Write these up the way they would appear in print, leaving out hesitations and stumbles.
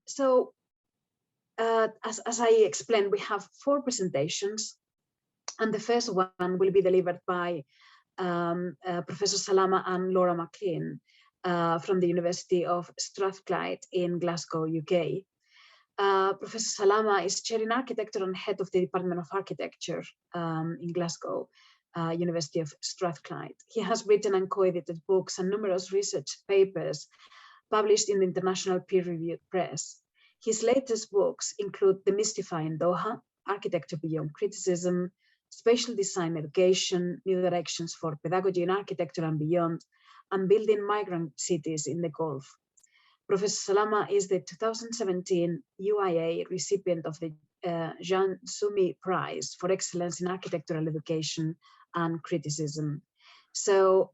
So as I explained, we have 4 presentations, and the first one will be delivered by Professor Salama and Laura McLean from the University of Strathclyde in Glasgow, UK. Professor Salama is chair in architecture and head of the Department of Architecture in Glasgow, University of Strathclyde. He has written and co-edited books and numerous research papers published in the international peer-reviewed press. His latest books include Demystifying Doha, Architecture Beyond Criticism, Spatial Design Education, New Directions for Pedagogy in Architecture and Beyond, and Building Migrant Cities in the Gulf. Professor Salama is the 2017 UIA recipient of the Jean Sumi Prize for Excellence in Architectural Education and Criticism. So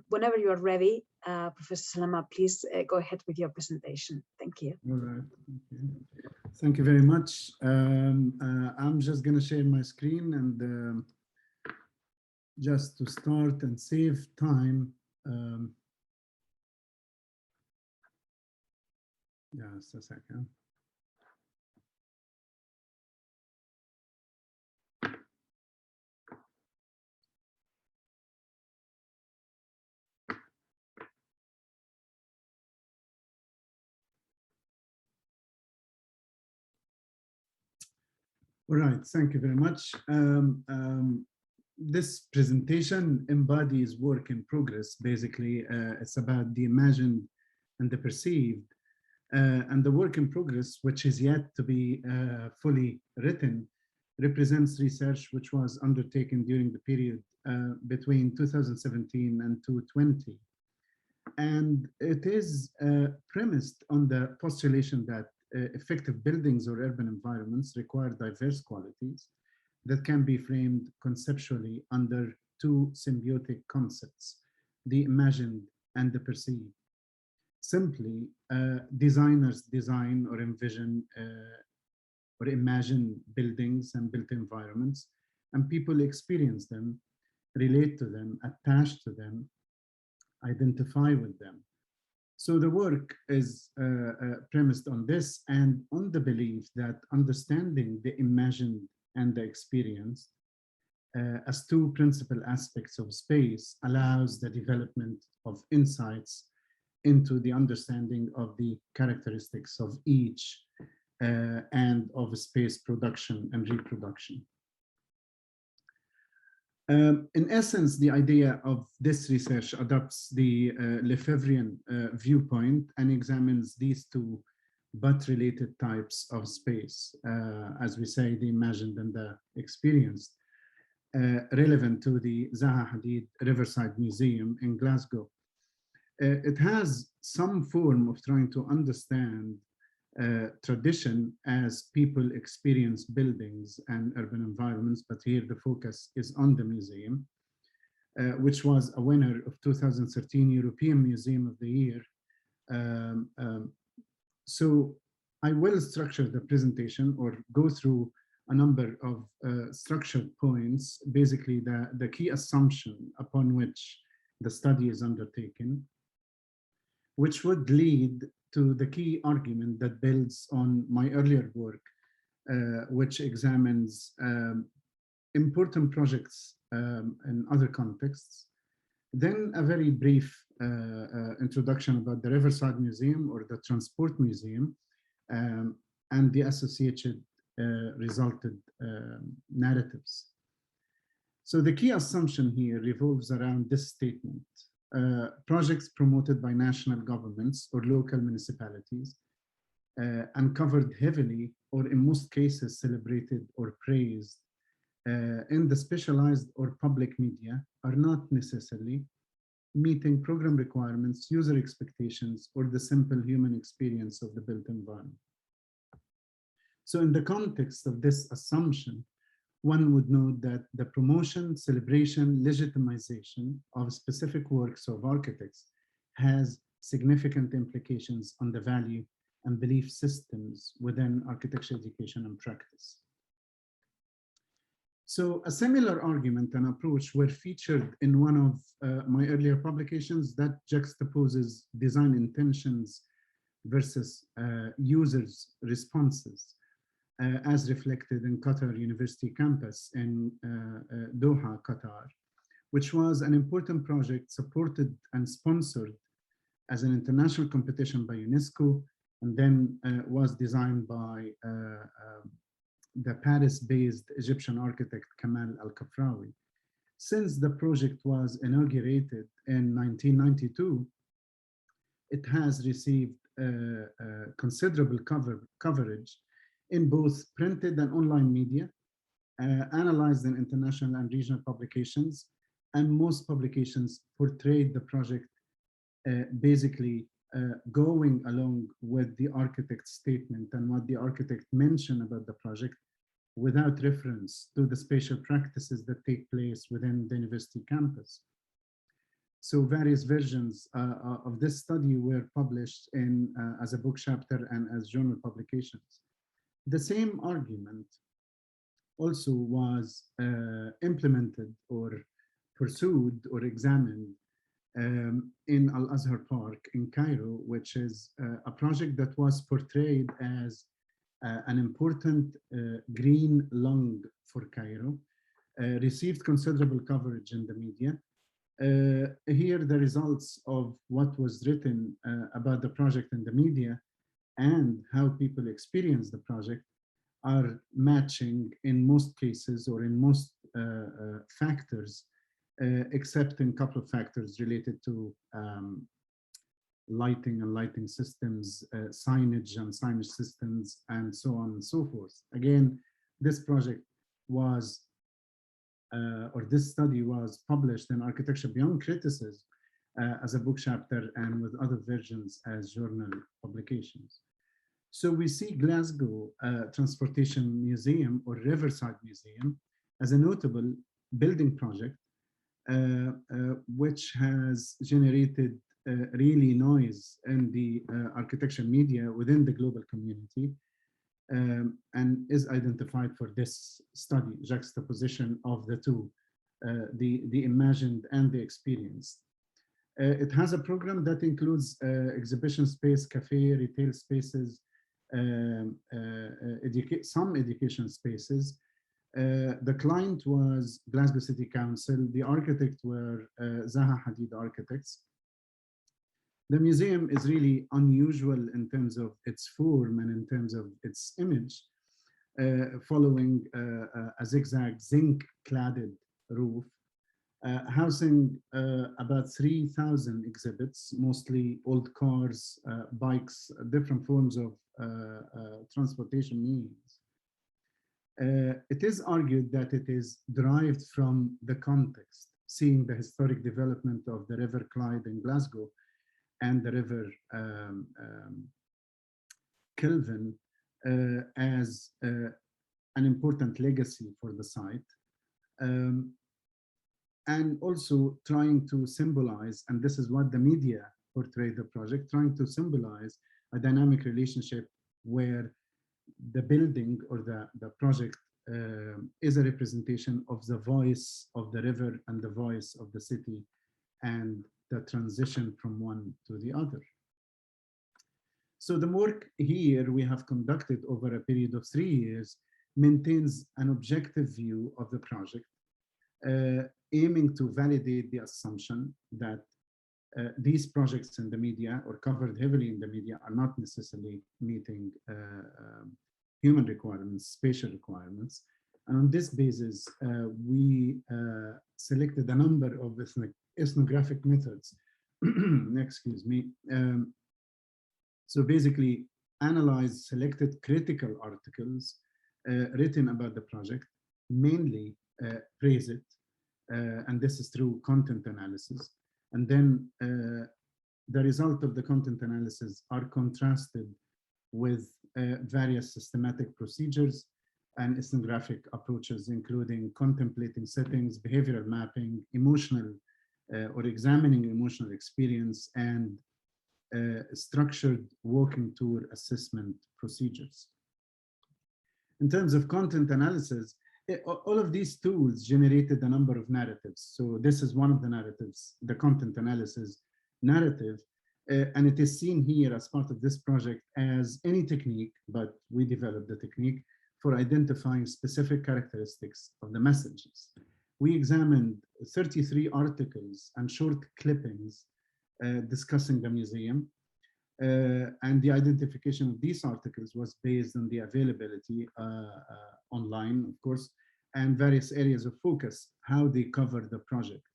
whenever you are ready, Professor Salama, please go ahead with your presentation. Thank you. All right. Okay. Thank you very much. I'm just going to share my screen, and just to start and save time, just a second. All right, thank you very much. This presentation embodies work in progress. Basically, it's about the imagined and the perceived. And the work in progress, which is yet to be fully written, represents research which was undertaken during the period between 2017 and 2020. And it is premised on the postulation that effective buildings or urban environments require diverse qualities that can be framed conceptually under 2 symbiotic concepts, the imagined and the perceived. Simply, designers design or envision or imagine buildings and built environments, and people experience them, relate to them, attach to them, identify with them. So the work is premised on this and on the belief that understanding the imagined and the experienced as 2 principal aspects of space allows the development of insights into the understanding of the characteristics of each and of space production and reproduction. In essence, the idea of this research adopts the Lefebvrean viewpoint and examines these 2 but related types of space, as we say, the imagined and the experienced, relevant to the Zaha Hadid Riverside Museum in Glasgow. It has some form of trying to understand tradition as people experience buildings and urban environments, but here the focus is on the museum, which was a winner of 2013 European Museum of the Year. So I will structure the presentation or go through a number of structured points, basically the key assumption upon which the study is undertaken, which would lead to the key argument that builds on my earlier work, which examines important projects in other contexts. Then a very brief introduction about the Riverside Museum or the Transport Museum and the associated resulted narratives. So the key assumption here revolves around this statement. Projects promoted by national governments or local municipalities and covered heavily, or in most cases celebrated or praised in the specialized or public media, are not necessarily meeting program requirements, user expectations, or the simple human experience of the built environment. So in the context of this assumption, one would note that the promotion, celebration, legitimization of specific works of architects has significant implications on the value and belief systems within architecture education and practice. So a similar argument and approach were featured in one of my earlier publications that juxtaposes design intentions versus users' responses, as reflected in Qatar University campus in Doha, Qatar, which was an important project supported and sponsored as an international competition by UNESCO, and then was designed by the Paris-based Egyptian architect Kamal Al-Kafrawi. Since the project was inaugurated in 1992, it has received considerable coverage in both printed and online media, analyzed in international and regional publications, and most publications portrayed the project basically going along with the architect's statement and what the architect mentioned about the project, without reference to the spatial practices that take place within the university campus. So various versions of this study were published in as a book chapter and as journal publications. The same argument also was implemented or pursued or examined in Al-Azhar Park in Cairo, which is a project that was portrayed as an important green lung for Cairo, received considerable coverage in the media. Here, the results of what was written about the project in the media and how people experience the project are matching in most cases or in most factors, except in a couple of factors related to lighting and lighting systems, signage and signage systems, and so on and so forth. Again, this project was, or this study was published in Architecture Beyond Criticism as a book chapter and with other versions as journal publications. So we see Glasgow Transportation Museum or Riverside Museum as a notable building project which has generated really noise in the architecture media within the global community, and is identified for this study, juxtaposition of the two, the imagined and the experienced. It has a program that includes exhibition space, cafe, retail spaces, some education spaces. The client was Glasgow City Council. The architect were Zaha Hadid Architects. The museum is really unusual in terms of its form and in terms of its image, following a zigzag zinc-cladded roof, housing about 3,000 exhibits, mostly old cars, bikes, different forms of transportation means. It is argued that it is derived from the context, seeing the historic development of the River Clyde in Glasgow and the River Kelvin as an important legacy for the site. And also trying to symbolize, and this is what the media portrayed the project, trying to symbolize a dynamic relationship where the building or the project is a representation of the voice of the river and the voice of the city and the transition from one to the other. So the work here we have conducted over a period of 3 years maintains an objective view of the project, aiming to validate the assumption that these projects in the media or covered heavily in the media are not necessarily meeting human requirements, spatial requirements. And on this basis, we selected a number of ethnographic methods, excuse me. So basically analyze selected critical articles written about the project, mainly praise it, and this is through content analysis. And then the result of the content analysis are contrasted with various systematic procedures and ethnographic approaches, including contemplating settings, behavioral mapping, emotional or examining emotional experience, and structured walking tour assessment procedures. In terms of content analysis, all of these tools generated a number of narratives. So this is one of the narratives, the content analysis narrative, And it is seen here as part of this project as any technique, but we developed the technique for identifying specific characteristics of the messages. We examined 33 articles and short clippings discussing the museum. And the identification of these articles was based on the availability online, of course, and various areas of focus, how they cover the project.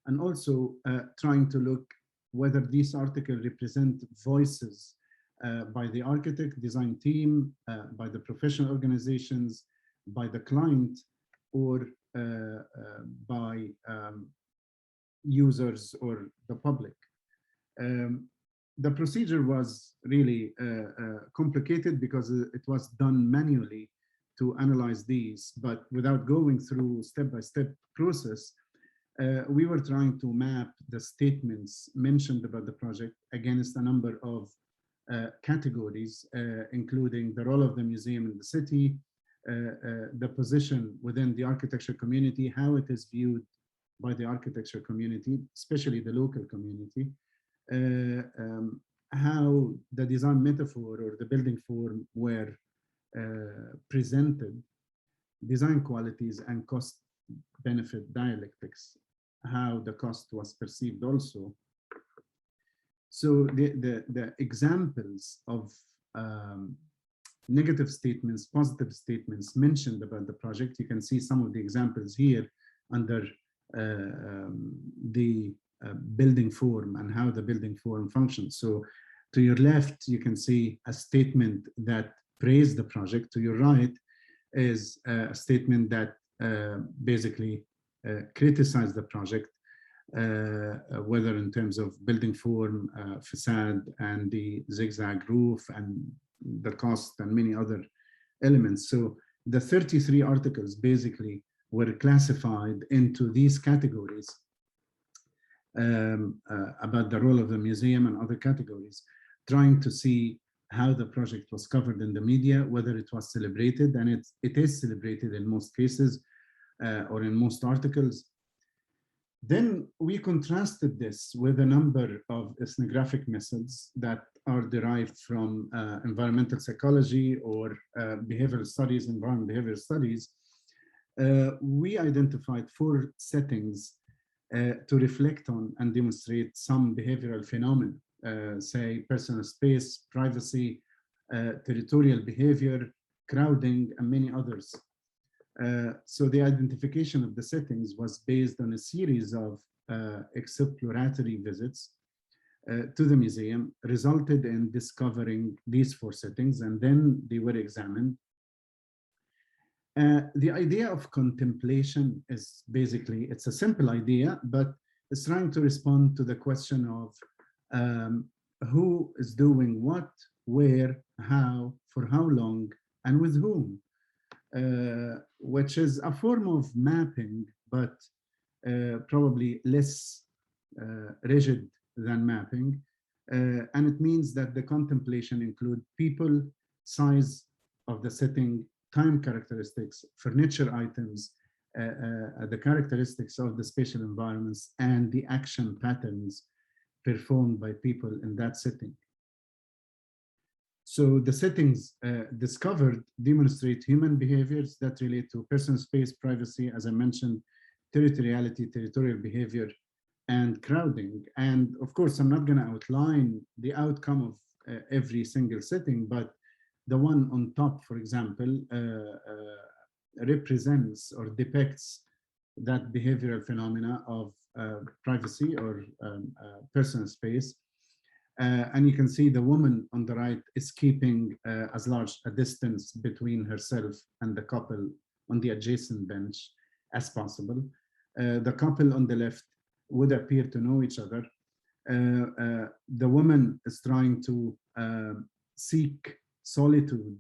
And also trying to look whether these articles represent voices by the architect, design team, by the professional organizations, by the client, or by users or the public. The procedure was really complicated because it was done manually to analyze these, but without going through step-by-step process, we were trying to map the statements mentioned about the project against a number of categories, including the role of the museum in the city, the position within the architecture community, how it is viewed by the architecture community, especially the local community, how the design metaphor or the building form were presented, design qualities and cost benefit dialectics, how the cost was perceived also. So the examples of negative statements, positive statements mentioned about the project, you can see some of the examples here under the building form and how the building form functions. So to your left, you can see a statement that praised the project. To your right is a statement that basically criticized the project, whether in terms of building form, facade, and the zigzag roof, and the cost, and many other elements. So the 33 articles basically were classified into these categories about the role of the museum and other categories, trying to see how the project was covered in the media, whether it was celebrated, and it is celebrated in most cases or in most articles. Then we contrasted this with a number of ethnographic methods that are derived from environmental psychology or behavioral studies, environment behavioral studies. We identified 4 settings to reflect on and demonstrate some behavioral phenomena, say personal space, privacy, territorial behavior, crowding, and many others. So the identification of the settings was based on a series of exploratory visits to the museum, resulted in discovering these 4 settings, and then they were examined. The idea of contemplation is basically, it's a simple idea, but it's trying to respond to the question of who is doing what, where, how, for how long, and with whom. Which is a form of mapping, but probably less rigid than mapping. And it means that the contemplation include people, size of the setting, time characteristics, furniture items, the characteristics of the spatial environments, and the action patterns performed by people in that setting. So the settings discovered demonstrate human behaviors that relate to personal space, privacy, as I mentioned, territoriality, territorial behavior, and crowding. And of course, I'm not going to outline the outcome of every single setting, but the one on top, for example, represents or depicts that behavioral phenomena of privacy or personal space. And you can see the woman on the right is keeping as large a distance between herself and the couple on the adjacent bench as possible. The couple on the left would appear to know each other. The woman is trying to seek solitude,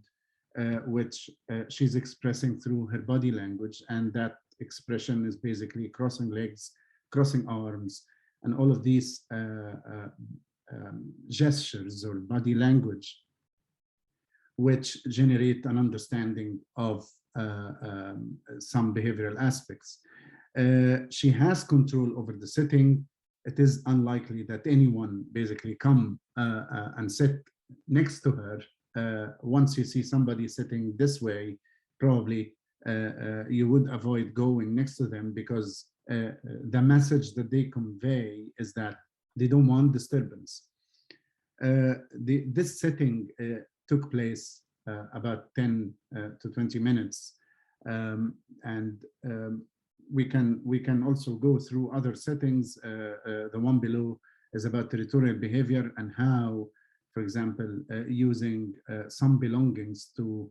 which she's expressing through her body language. And that expression is basically crossing legs, crossing arms, and all of these gestures or body language, which generate an understanding of some behavioral aspects. She has control over the setting. it is unlikely that anyone basically come and sit next to her. Once you see somebody sitting this way, probably you would avoid going next to them, because the message that they convey is that they don't want disturbance. This setting took place about 10 to 20 minutes. We can also go through other settings. The one below is about territorial behavior and how, for example, using some belongings to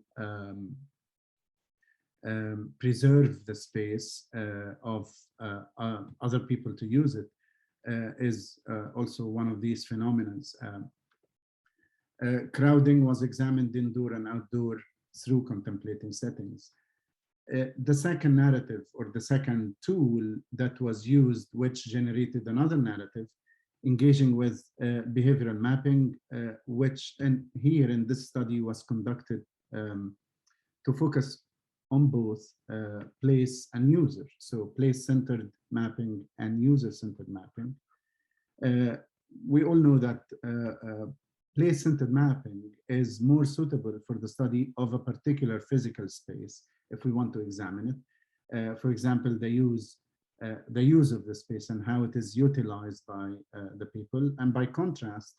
preserve the space of other people to use it is also one of these phenomena. Crowding was examined indoor and outdoor through contemplating settings. The second narrative, or the second tool that was used, which generated another narrative, engaging with behavioral mapping, which here in this study was conducted to focus on both place and user. So place-centered mapping and user-centered mapping. We all know that place-centered mapping is more suitable for the study of a particular physical space if we want to examine it. For example, the use of the space and how it is utilized by the people. And by contrast,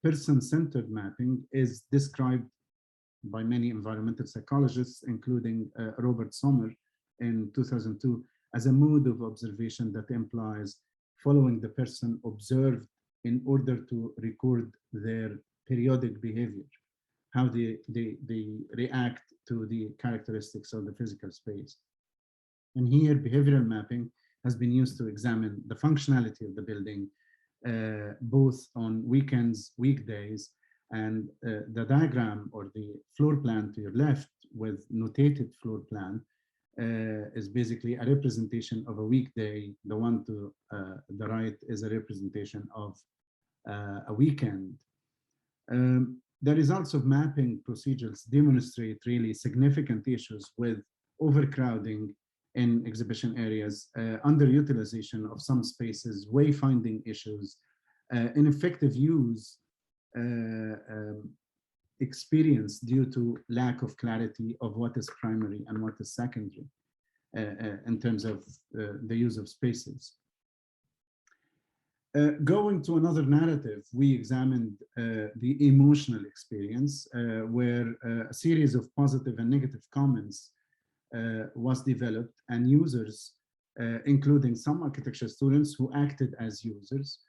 person-centered mapping is described by many environmental psychologists, including Robert Sommer in 2002, as a mode of observation that implies following the person observed in order to record their periodic behavior, how they react to the characteristics of the physical space. And here, behavioral mapping has been used to examine the functionality of the building, both on weekends, weekdays, and the diagram or the floor plan to your left with notated floor plan is basically a representation of a weekday. The one to the right is a representation of a weekend. The results of mapping procedures demonstrate really significant issues with overcrowding in exhibition areas, underutilization of some spaces, wayfinding issues, ineffective use experience due to lack of clarity of what is primary and what is secondary in terms of the use of spaces. Going to another narrative, we examined the emotional experience, where a series of positive and negative comments was developed, and users, including some architecture students who acted as users,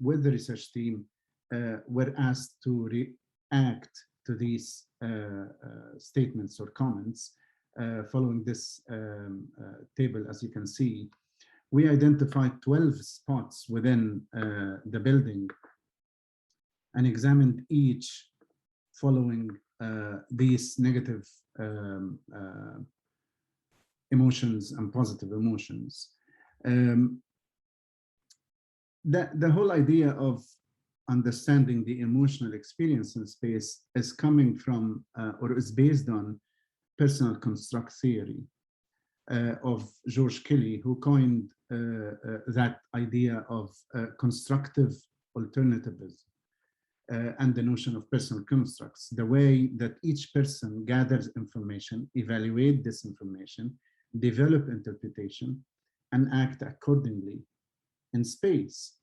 with the research team, were asked to react to these statements or comments following this table. As you can see, we identified 12 spots within the building and examined each following these negative emotions and positive emotions. The whole idea of understanding the emotional experience in space is coming from or is based on personal construct theory of George Kelly, who coined that idea of constructive alternativism and the notion of personal constructs, the way that each person gathers information, evaluate this information, develop interpretation, and act accordingly in space.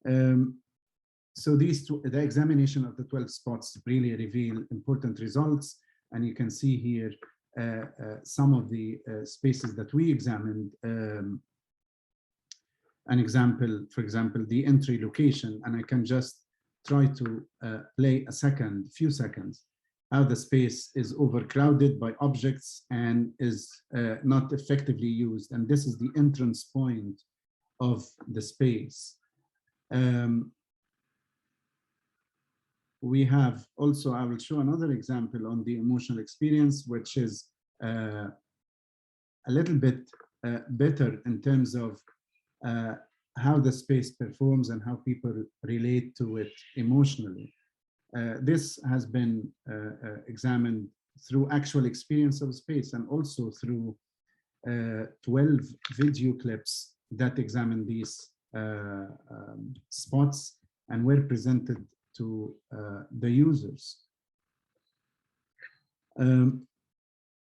So the examination of the 12 spots really reveal important results, and you can see here some of the spaces that we examined. An example, for example, the entry location, and I can just try to play few seconds, how the space is overcrowded by objects and is not effectively used. And this is the entrance point of the space. We have also, I will show another example on the emotional experience, which is a little bit better in terms of how the space performs and how people relate to it emotionally. This has been examined through actual experience of space and also through 12 video clips that examined these spots and were presented to the users.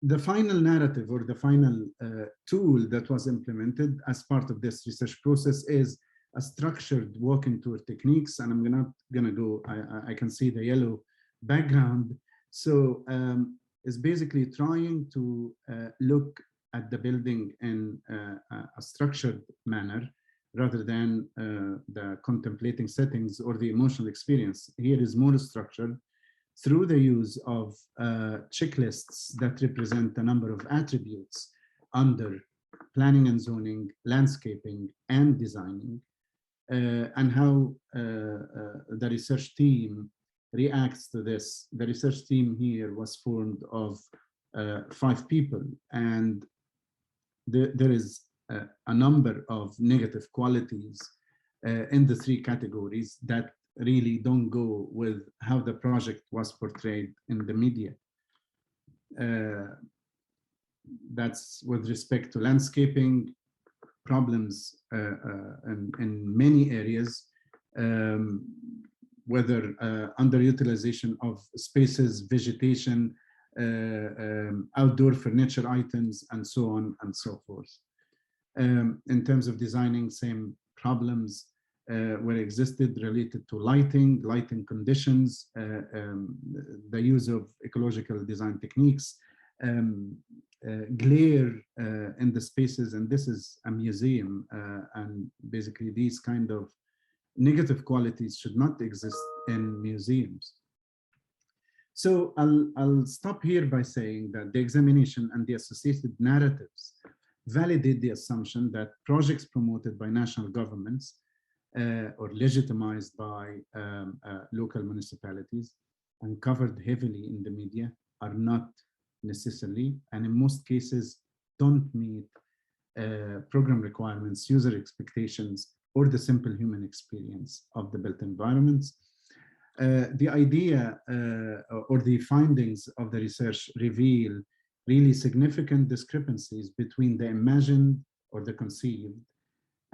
The final narrative or the final tool that was implemented as part of this research process is a structured walking tour techniques. And I'm not gonna go, I can see the yellow background. So it's basically trying to look at the building in a structured manner rather than the contemplating settings or the emotional experience. Here is more structured through the use of checklists that represent a number of attributes under planning and zoning, landscaping, and designing, and how the research team reacts to this. The research team here was formed of 5 people, and there is a number of negative qualities in the 3 categories that really don't go with how the project was portrayed in the media. That's with respect to landscaping, problems in many areas, whether underutilization of spaces, vegetation, outdoor furniture items, and so on and so forth. In terms of designing, same problems were existed related to lighting conditions, the use of ecological design techniques, glare in the spaces, and this is a museum, and basically these kind of negative qualities should not exist in museums. So I'll stop here by saying that the examination and the associated narratives validate the assumption that projects promoted by national governments or legitimized by local municipalities and covered heavily in the media are not necessarily, and in most cases, don't meet program requirements, user expectations, or the simple human experience of the built environments. The idea or the findings of the research reveal really significant discrepancies between the imagined or the conceived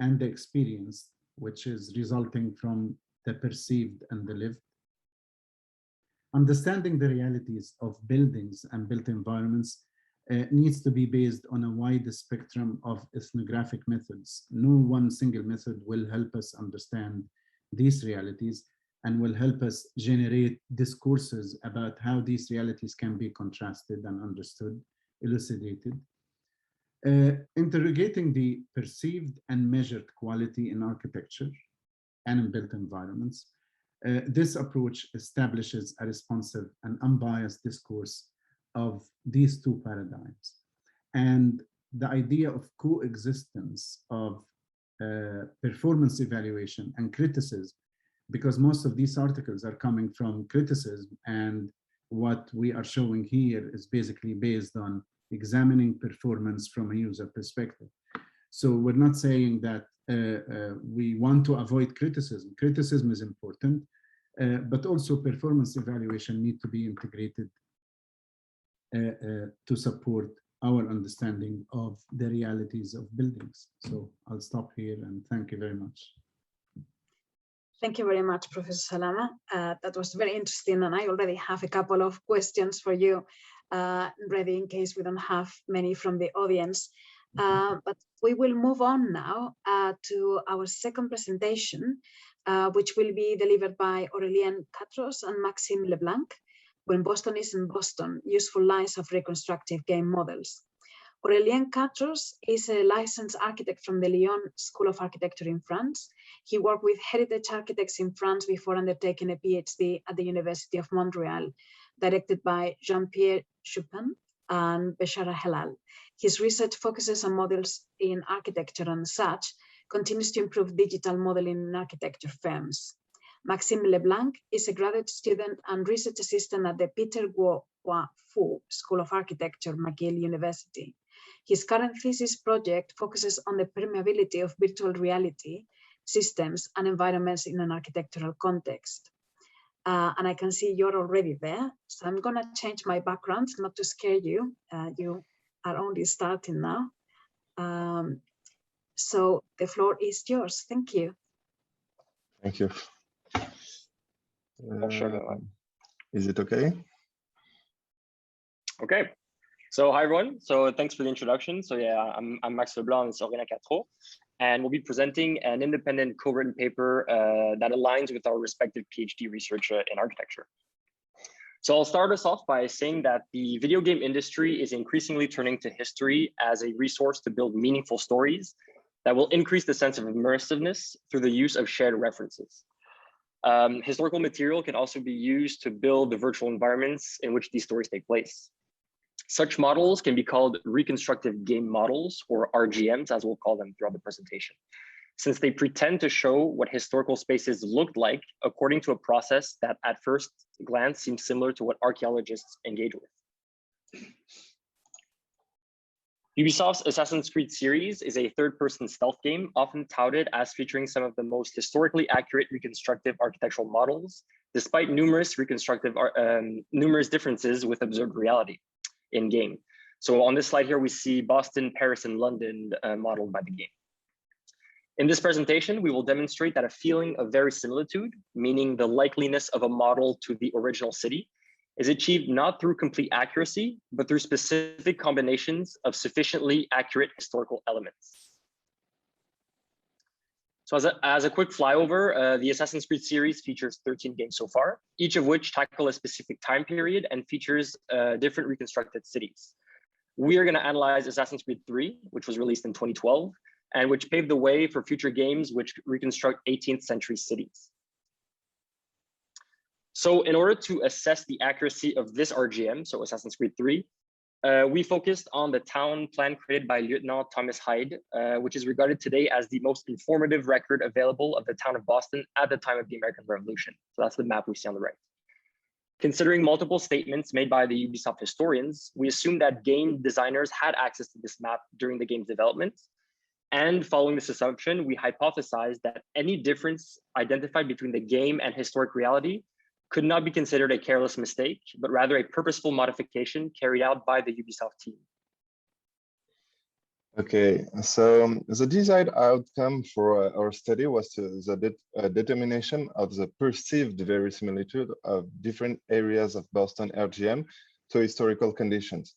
and the experienced, which is resulting from the perceived and the lived. Understanding the realities of buildings and built environments needs to be based on a wide spectrum of ethnographic methods. No one single method will help us understand these realities and will help us generate discourses about how these realities can be contrasted and understood, elucidated. Interrogating the perceived and measured quality in architecture and in built environments. This approach establishes a responsive and unbiased discourse of these 2 paradigms. And the idea of coexistence of performance evaluation and criticism, because most of these articles are coming from criticism, and what we are showing here is basically based on examining performance from a user perspective. So we're not saying that we want to avoid criticism. Criticism is important, but also performance evaluation need to be integrated to support our understanding of the realities of buildings. So I'll stop here and thank you very much. Thank you very much, Professor Salama. That was very interesting, and I already have a couple of questions for you ready in case we don't have many from the audience. But we will move on now to our second presentation, which will be delivered by Aurélien Catros and Maxime Leblanc, When Boston is in Boston, Useful Lines of Reconstructive Game Models. Aurélien Catros is a licensed architect from the Lyon School of Architecture in France. He worked with heritage architects in France before undertaking a PhD at the University of Montreal, directed by Jean-Pierre Chupin and Beshara Helal. His research focuses on models in architecture and such continues to improve digital modeling in architecture firms. Maxime Leblanc is a graduate student and research assistant at the Peter Guo Fu School of Architecture, McGill University. His current thesis project focuses on the permeability of virtual reality systems and environments in an architectural context. And I can see you're already there. So I'm gonna change my background, not to scare you. You are only starting now. So the floor is yours. Thank you. Thank you. Is it okay? Okay. So hi everyone. So thanks for the introduction. So yeah, I'm Max Leblanc and Sorina Catro, and we'll be presenting an independent co-written paper that aligns with our respective PhD research in architecture. So I'll start us off by saying that the video game industry is increasingly turning to history as a resource to build meaningful stories that will increase the sense of immersiveness through the use of shared references. Historical material can also be used to build the virtual environments in which these stories take place. Such models can be called reconstructive game models, or RGMs, as we'll call them throughout the presentation, since they pretend to show what historical spaces looked like according to a process that at first glance seems similar to what archaeologists engage with. Ubisoft's Assassin's Creed series is a third-person stealth game, often touted as featuring some of the most historically accurate reconstructive architectural models, despite numerous differences with observed reality in game. So on this slide here, we see Boston, Paris, and London modeled by the game. In this presentation, we will demonstrate that a feeling of verisimilitude, meaning the likeliness of a model to the original city, is achieved not through complete accuracy, but through specific combinations of sufficiently accurate historical elements. So as a quick flyover, the Assassin's Creed series features 13 games so far, each of which tackle a specific time period and features different reconstructed cities. We are going to analyze Assassin's Creed 3, which was released in 2012, and which paved the way for future games which reconstruct 18th century cities. So in order to assess the accuracy of this RGM, so Assassin's Creed 3, we focused on the town plan created by Lieutenant Thomas Hyde, which is regarded today as the most informative record available of the town of Boston at the time of the American Revolution. So that's the map we see on the right. Considering multiple statements made by the Ubisoft historians, we assume that game designers had access to this map during the game's development. And following this assumption, we hypothesized that any difference identified between the game and historic reality could not be considered a careless mistake, but rather a purposeful modification carried out by the Ubisoft team. Okay, so the desired outcome for our study was the determination of the perceived verisimilitude of different areas of Boston RGM to historical conditions.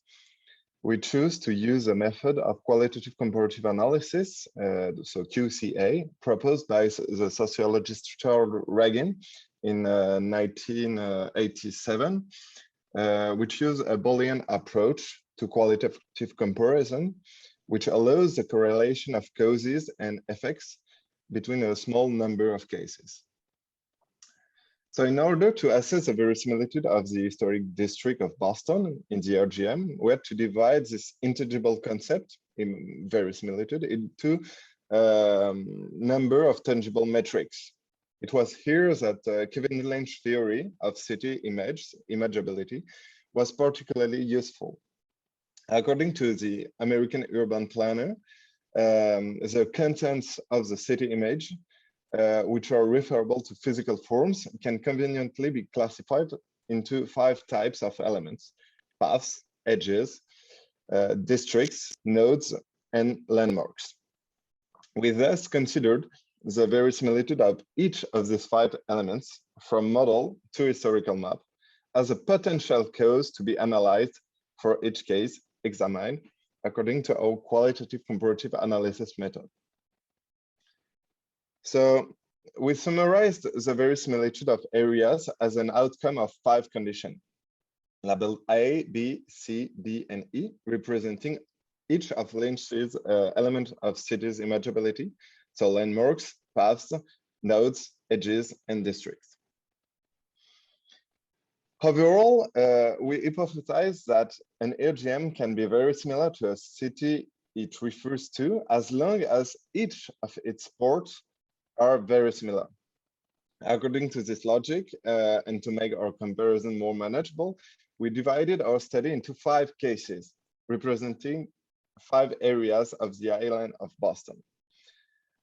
We choose to use a method of qualitative comparative analysis, so QCA, proposed by the sociologist Charles Ragan in 1987, which used a Boolean approach to qualitative comparison, which allows the correlation of causes and effects between a small number of cases. So in order to assess the verisimilitude of the historic district of Boston in the RGM, we had to divide this intangible concept in verisimilitude into a number of tangible metrics. It was here that Kevin Lynch's theory of city imageability was particularly useful. According to the American urban planner, the contents of the city image, which are referable to physical forms, can conveniently be classified into 5 types of elements: paths, edges, districts, nodes, and landmarks. We thus considered the verisimilitude of each of these 5 elements, from model to historical map, as a potential cause to be analyzed for each case examined according to our qualitative comparative analysis method. So we summarized the verisimilitude of areas as an outcome of 5 conditions, labeled A, B, C, D, and E, representing each of Lynch's elements of cities imageability, so landmarks, paths, nodes, edges, and districts. Overall, we hypothesize that an RGM can be very similar to a city it refers to, as long as each of its ports are very similar. According to this logic, and to make our comparison more manageable, we divided our study into 5 cases, representing 5 areas of the island of Boston.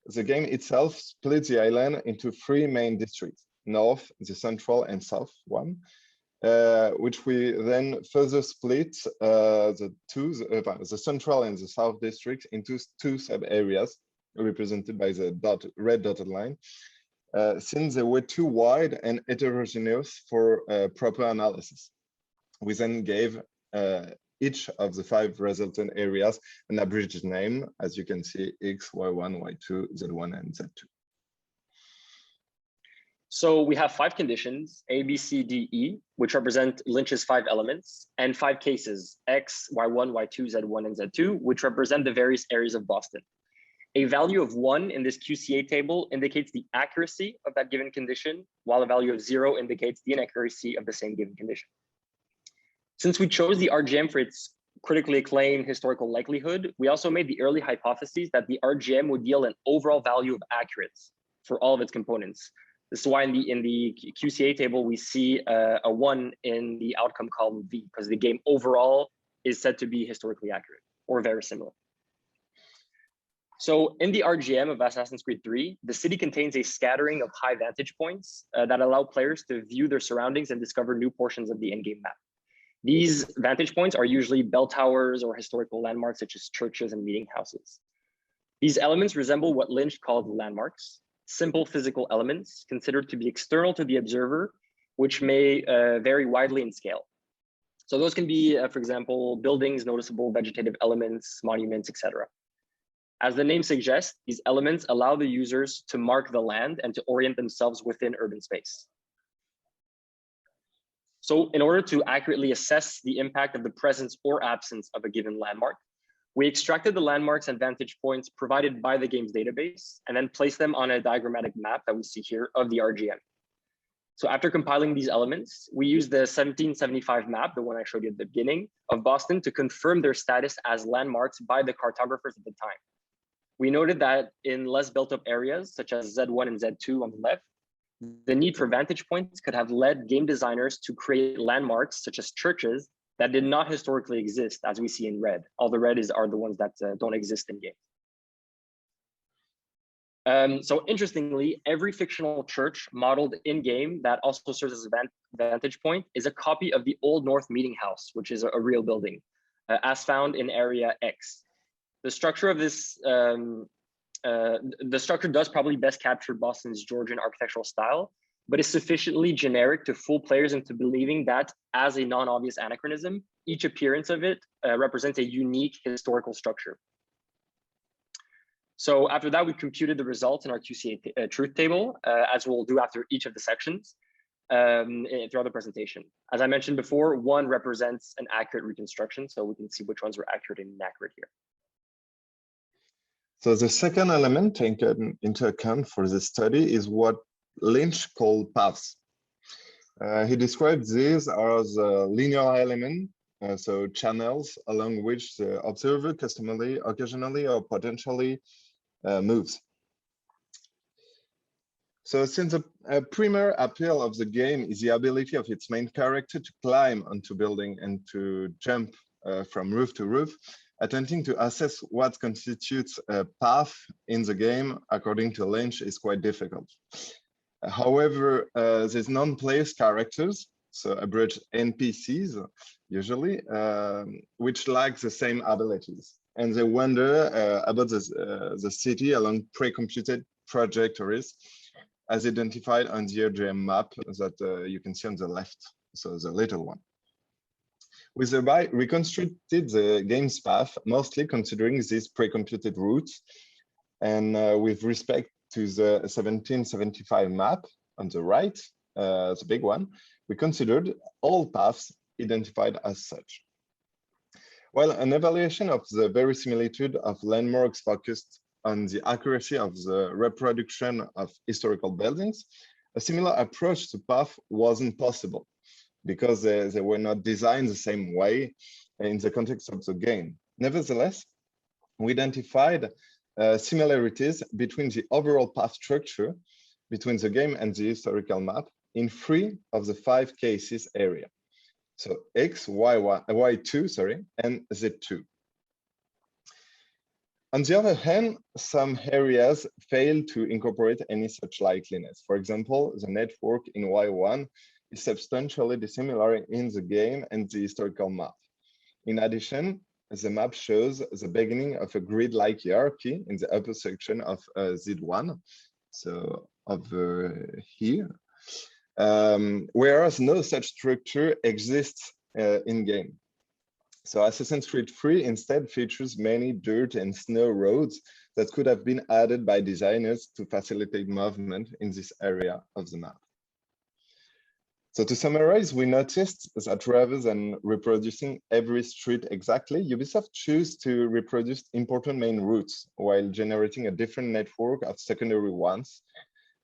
The game itself splits the island into 3 main districts: North, the Central, and South one, which we then further split the Central and the South districts into 2 sub-areas, represented by the red dotted line, since they were too wide and heterogeneous for proper analysis. We then gave each of the 5 resultant areas an abridged name, as you can see, X, Y1, Y2, Z1, and Z2. So we have 5 conditions, A, B, C, D, E, which represent Lynch's 5 elements, and 5 cases, X, Y1, Y2, Z1, and Z2, which represent the various areas of Boston. A value of 1 in this QCA table indicates the accuracy of that given condition, while a value of 0 indicates the inaccuracy of the same given condition. Since we chose the RGM for its critically acclaimed historical likelihood, we also made the early hypotheses that the RGM would yield an overall value of accurate for all of its components. This is why in the QCA table, we see a 1 in the outcome column V, because the game overall is said to be historically accurate or very similar. So in the RGM of Assassin's Creed 3, the city contains a scattering of high vantage points that allow players to view their surroundings and discover new portions of the in-game map. These vantage points are usually bell towers or historical landmarks such as churches and meeting houses. These elements resemble what Lynch called landmarks, simple physical elements considered to be external to the observer, which may vary widely in scale. So those can be, for example, buildings, noticeable vegetative elements, monuments, etc. As the name suggests, these elements allow the users to mark the land and to orient themselves within urban space. So in order to accurately assess the impact of the presence or absence of a given landmark, we extracted the landmarks and vantage points provided by the game's database and then placed them on a diagrammatic map that we see here of the RGM. So after compiling these elements, we used the 1775 map, the one I showed you at the beginning, of Boston to confirm their status as landmarks by the cartographers at the time. We noted that in less built up areas, such as Z1 and Z2 on the left, the need for vantage points could have led game designers to create landmarks such as churches that did not historically exist, as we see in red. All the red are the ones that don't exist in game. So interestingly, every fictional church modeled in game that also serves as a vantage point is a copy of the Old North Meeting House, which is a real building, as found in Area X. The structure of this, the structure does probably best capture Boston's Georgian architectural style, but is sufficiently generic to fool players into believing that, as a non-obvious anachronism, each appearance of it represents a unique historical structure. So after that, we computed the results in our QCA truth table, as we'll do after each of the sections throughout the presentation. As I mentioned before, 1 represents an accurate reconstruction, so we can see which ones were accurate and inaccurate here. So the second element taken into account for the study is what Lynch called paths. He described these as linear elements, so channels along which the observer customarily, occasionally, or potentially moves. So since a primary appeal of the game is the ability of its main character to climb onto building and to jump from roof to roof, attempting to assess what constitutes a path in the game, according to Lynch, is quite difficult. However, there's non-place characters, so abridged NPCs, usually, which lack the same abilities. And they wander about the city along pre-computed trajectories, as identified on the RGM map that you can see on the left, so the little one. We thereby reconstructed the game's path, mostly considering these pre-computed routes. And with respect to the 1775 map on the right, the big one, we considered all paths identified as such. While an evaluation of the verisimilitude of landmarks focused on the accuracy of the reproduction of historical buildings, a similar approach to path wasn't possible, because they were not designed the same way in the context of the game. Nevertheless, we identified similarities between the overall path structure between the game and the historical map in 3 of the 5 cases area. So X, Y2, and Z2. On the other hand, some areas fail to incorporate any such likeliness. For example, the network in Y1 is substantially dissimilar in the game and the historical map. In addition, the map shows the beginning of a grid-like hierarchy in the upper section of Z1, so over here, whereas no such structure exists in-game. So Assassin's Creed 3 instead features many dirt and snow roads that could have been added by designers to facilitate movement in this area of the map. So to summarize, we noticed that rather than reproducing every street exactly, Ubisoft chose to reproduce important main routes while generating a different network of secondary ones.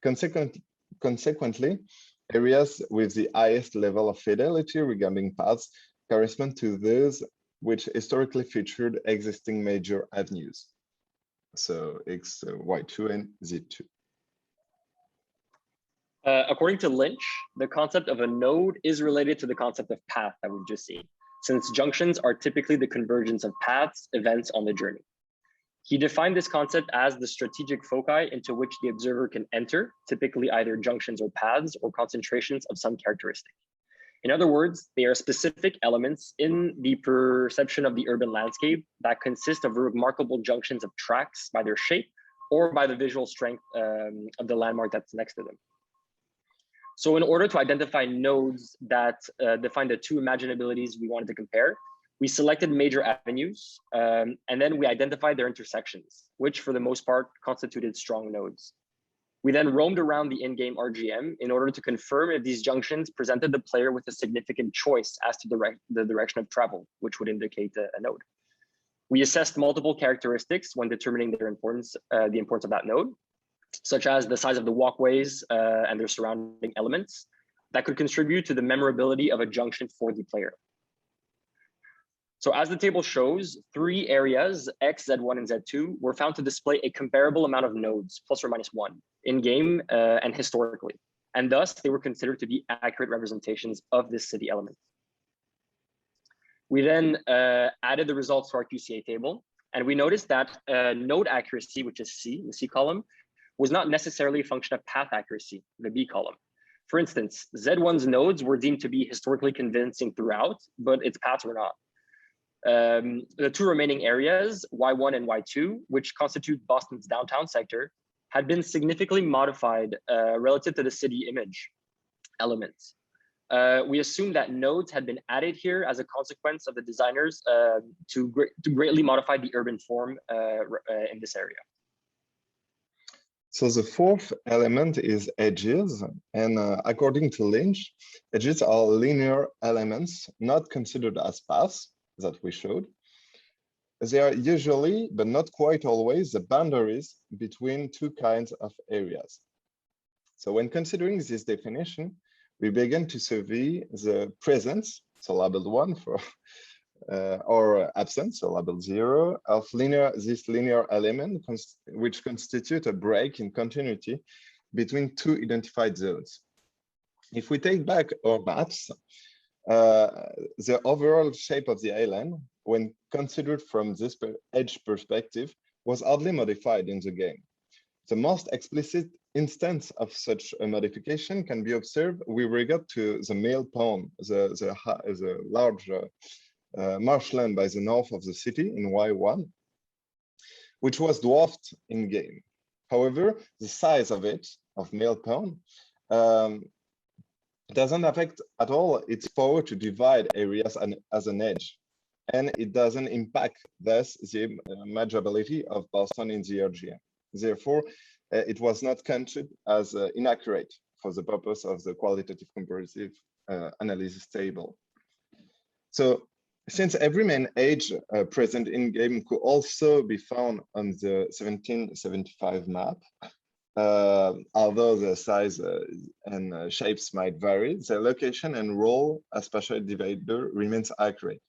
Consequently, areas with the highest level of fidelity regarding paths correspond to those which historically featured existing major avenues. So X, Y2, and Z2. According to Lynch, the concept of a node is related to the concept of path that we've just seen, since junctions are typically the convergence of paths, events on the journey. He defined this concept as the strategic foci into which the observer can enter, typically either junctions or paths or concentrations of some characteristic. In other words, they are specific elements in the perception of the urban landscape that consist of remarkable junctions of tracks by their shape or by the visual strength of the landmark that's next to them. So in order to identify nodes that define the two imaginabilities we wanted to compare, we selected major avenues, and then we identified their intersections, which for the most part constituted strong nodes. We then roamed around the in-game RGM in order to confirm if these junctions presented the player with a significant choice as to the direction of travel, which would indicate a node. We assessed multiple characteristics when determining their importance, the importance of that node, such as the size of the walkways and their surrounding elements that could contribute to the memorability of a junction for the player. So as the table shows, 3 areas, X, Z1, and Z2, were found to display a comparable amount of nodes, plus or minus 1, in-game and historically. And thus, they were considered to be accurate representations of this city element. We then added the results to our QCA table, and we noticed that node accuracy, which is C, the C column, was not necessarily a function of path accuracy, the B column. For instance, Z1's nodes were deemed to be historically convincing throughout, but its paths were not. The 2 remaining areas, Y1 and Y2, which constitute Boston's downtown sector, had been significantly modified relative to the city image elements. We assume that nodes had been added here as a consequence of the designers to greatly modify the urban form in this area. So the 4th element is edges, and according to Lynch, edges are linear elements not considered as paths that we showed. They are usually, but not quite always, the boundaries between 2 kinds of areas. So when considering this definition, we begin to survey the presence, so labeled 1 for, or absence, so labeled 0, of this linear element, which constitute a break in continuity between 2 identified zones. If we take back our maps, the overall shape of the island, when considered from this edge perspective, was hardly modified in the game. The most explicit instance of such a modification can be observed with regard to the Mill Pond, the large marshland by the north of the city in Y1, which was dwarfed in game. However, the size of it, of Mill Pond, doesn't affect at all its power to divide areas as an edge, and it doesn't impact thus the imaginability of Boston in the RGM. Therefore, it was not counted as inaccurate for the purpose of the qualitative comparative analysis table. So, since every main edge present in game could also be found on the 1775 map, although the size and shapes might vary, the location and role as partial divider remains accurate.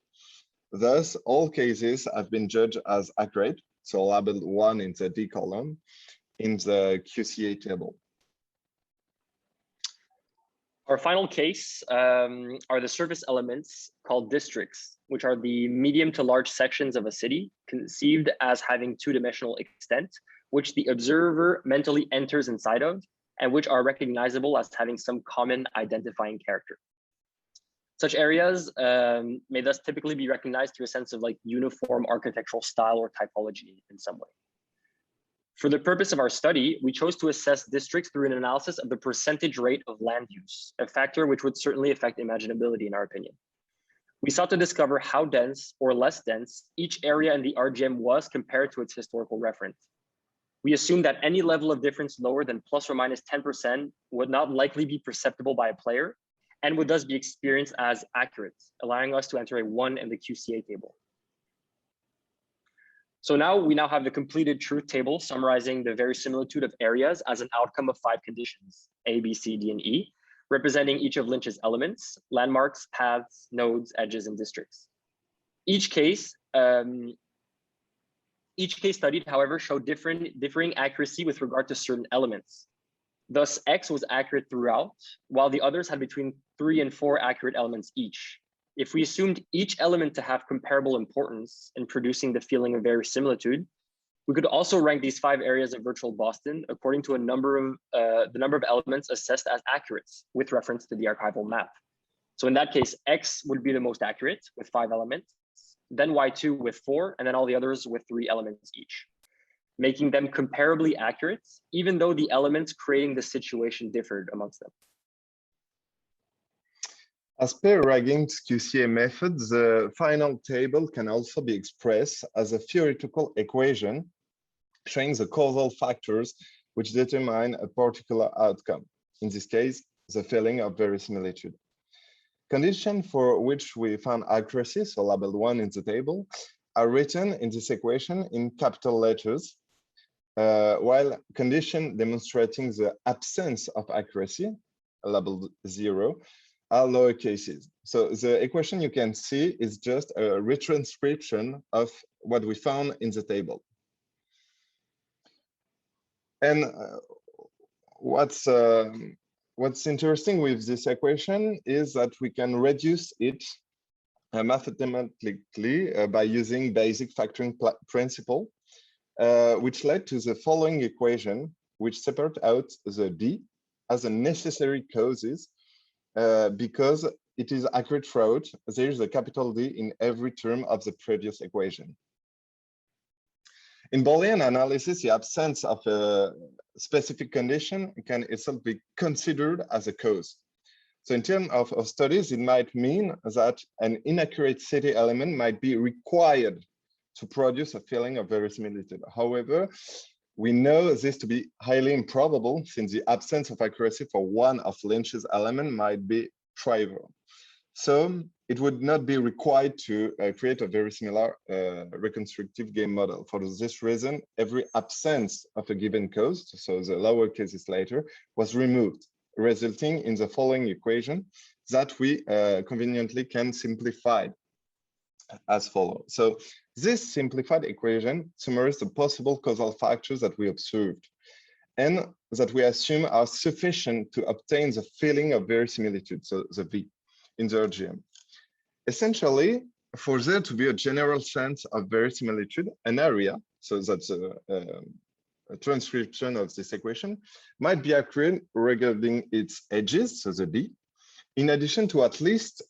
Thus, all cases have been judged as accurate, so labeled 1 in the D column in the QCA table. Our final case are the surface elements called districts, which are the medium to large sections of a city conceived as having 2-dimensional extent, which the observer mentally enters inside of, and which are recognizable as having some common identifying character. Such areas may thus typically be recognized through a sense of like uniform architectural style or typology in some way. For the purpose of our study, we chose to assess districts through an analysis of the percentage rate of land use, a factor which would certainly affect imaginability in our opinion. We sought to discover how dense or less dense each area in the RGM was compared to its historical reference. We assumed that any level of difference lower than plus or minus 10% would not likely be perceptible by a player and would thus be experienced as accurate, allowing us to enter a 1 in the QCA table. So now we have the completed truth table summarizing the verisimilitude of areas as an outcome of 5 conditions, A, B, C, D, and E, representing each of Lynch's elements, landmarks, paths, nodes, edges, and districts. Each case studied, however, showed differing accuracy with regard to certain elements. Thus, X was accurate throughout, while the others had between 3 and 4 accurate elements each. If we assumed each element to have comparable importance in producing the feeling of verisimilitude, we could also rank these 5 areas of virtual Boston according to the number of elements assessed as accurate with reference to the archival map. So in that case, X would be the most accurate with 5 elements, then Y2 with 4, and then all the others with 3 elements each, making them comparably accurate, even though the elements creating the situation differed amongst them. As per Ragging's QCA method, the final table can also be expressed as a theoretical equation showing the causal factors which determine a particular outcome, in this case, the feeling of verisimilitude. Conditions for which we found accuracy, so labeled 1 in the table, are written in this equation in capital letters, while conditions demonstrating the absence of accuracy, labeled 0, are lower cases. So the equation you can see is just a retranscription of what we found in the table. And what's interesting with this equation is that we can reduce it mathematically by using basic factoring principle, which led to the following equation, which separate out the D as a necessary causes because it is accurate throughout. There is a capital D in every term of the previous equation. In Boolean analysis, the absence of a specific condition can itself be considered as a cause. So in terms of studies, it might mean that an inaccurate city element might be required to produce a feeling of verisimilitude. However, we know this to be highly improbable since the absence of accuracy for one of Lynch's elements might be trivial. So it would not be required to create a very similar reconstructive game model. For this reason, every absence of a given cause, so the lower cases later, was removed, resulting in the following equation that we conveniently can simplify as follows. So this simplified equation summarizes the possible causal factors that we observed and that we assume are sufficient to obtain the feeling of verisimilitude, so the V, in the RGM. Essentially, for there to be a general sense of verisimilitude, an area, so that's a transcription of this equation, might be accurate regarding its edges, so the D, in addition to at least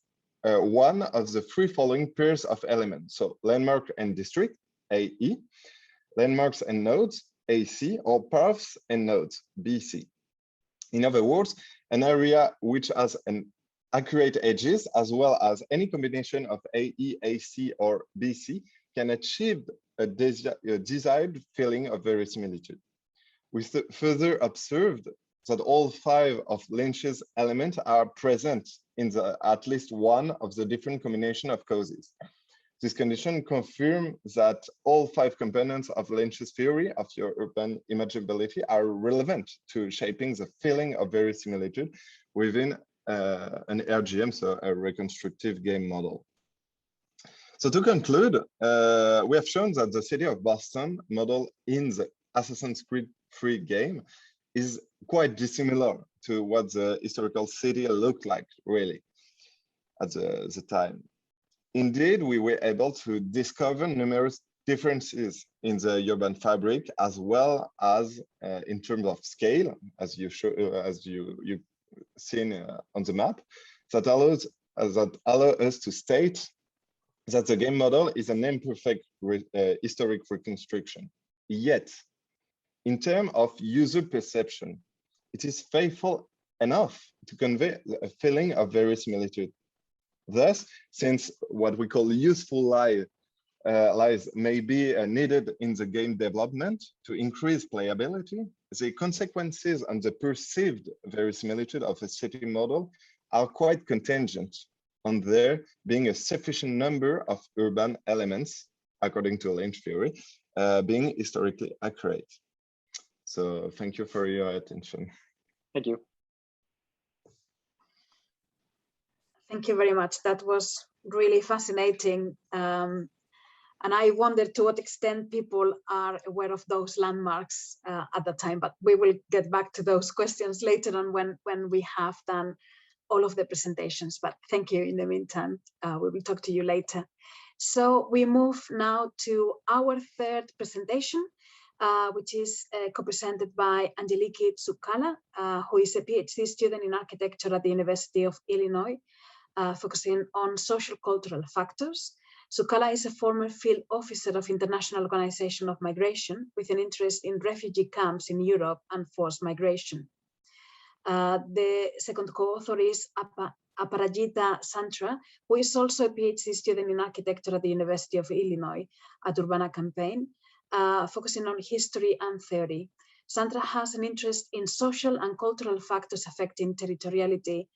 one of the three following pairs of elements, so landmark and district, AE, landmarks and nodes, AC, or paths and nodes, BC. In other words, an area which has an accurate edges as well as any combination of AE, AC, or BC can achieve a desired feeling of verisimilitude. We further observed that all 5 of Lynch's elements are present in at least one of the different combination of causes. This condition confirms that all 5 components of Lynch's theory of urban imaginability are relevant to shaping the feeling of verisimilitude within an RGM, so a reconstructive game model. So to conclude, we have shown that the city of Boston model in the Assassin's Creed 3 game is quite dissimilar to what the historical city looked like really at the time. Indeed, we were able to discover numerous differences in the urban fabric as well as in terms of scale, as you've seen on the map, that allows that allow us to state that the game model is an imperfect historic reconstruction. Yet, in terms of user perception, it is faithful enough to convey a feeling of verisimilitude. Thus, since what we call useful lies may be needed in the game development to increase playability, the consequences on the perceived verisimilitude of a city model are quite contingent on there being a sufficient number of urban elements, according to Lynch theory, being historically accurate. So thank you for your attention. Thank you. Thank you very much. That was really fascinating. And I wonder to what extent people are aware of those landmarks at the time, but we will get back to those questions later on when we have done all of the presentations. But thank you in the meantime. We will talk to you later. So we move now to our third presentation, which is co-presented by Angeliki Tsukala, who is a PhD student in architecture at the University of Illinois, focusing on social cultural factors. Tsukala is a former field officer of International Organization of Migration with an interest in refugee camps in Europe and forced migration. The second co-author is Aparajita Santra, who is also a PhD student in architecture at the University of Illinois at Urbana-Champaign, focusing on history and theory. Santra has an interest in social and cultural factors affecting territoriality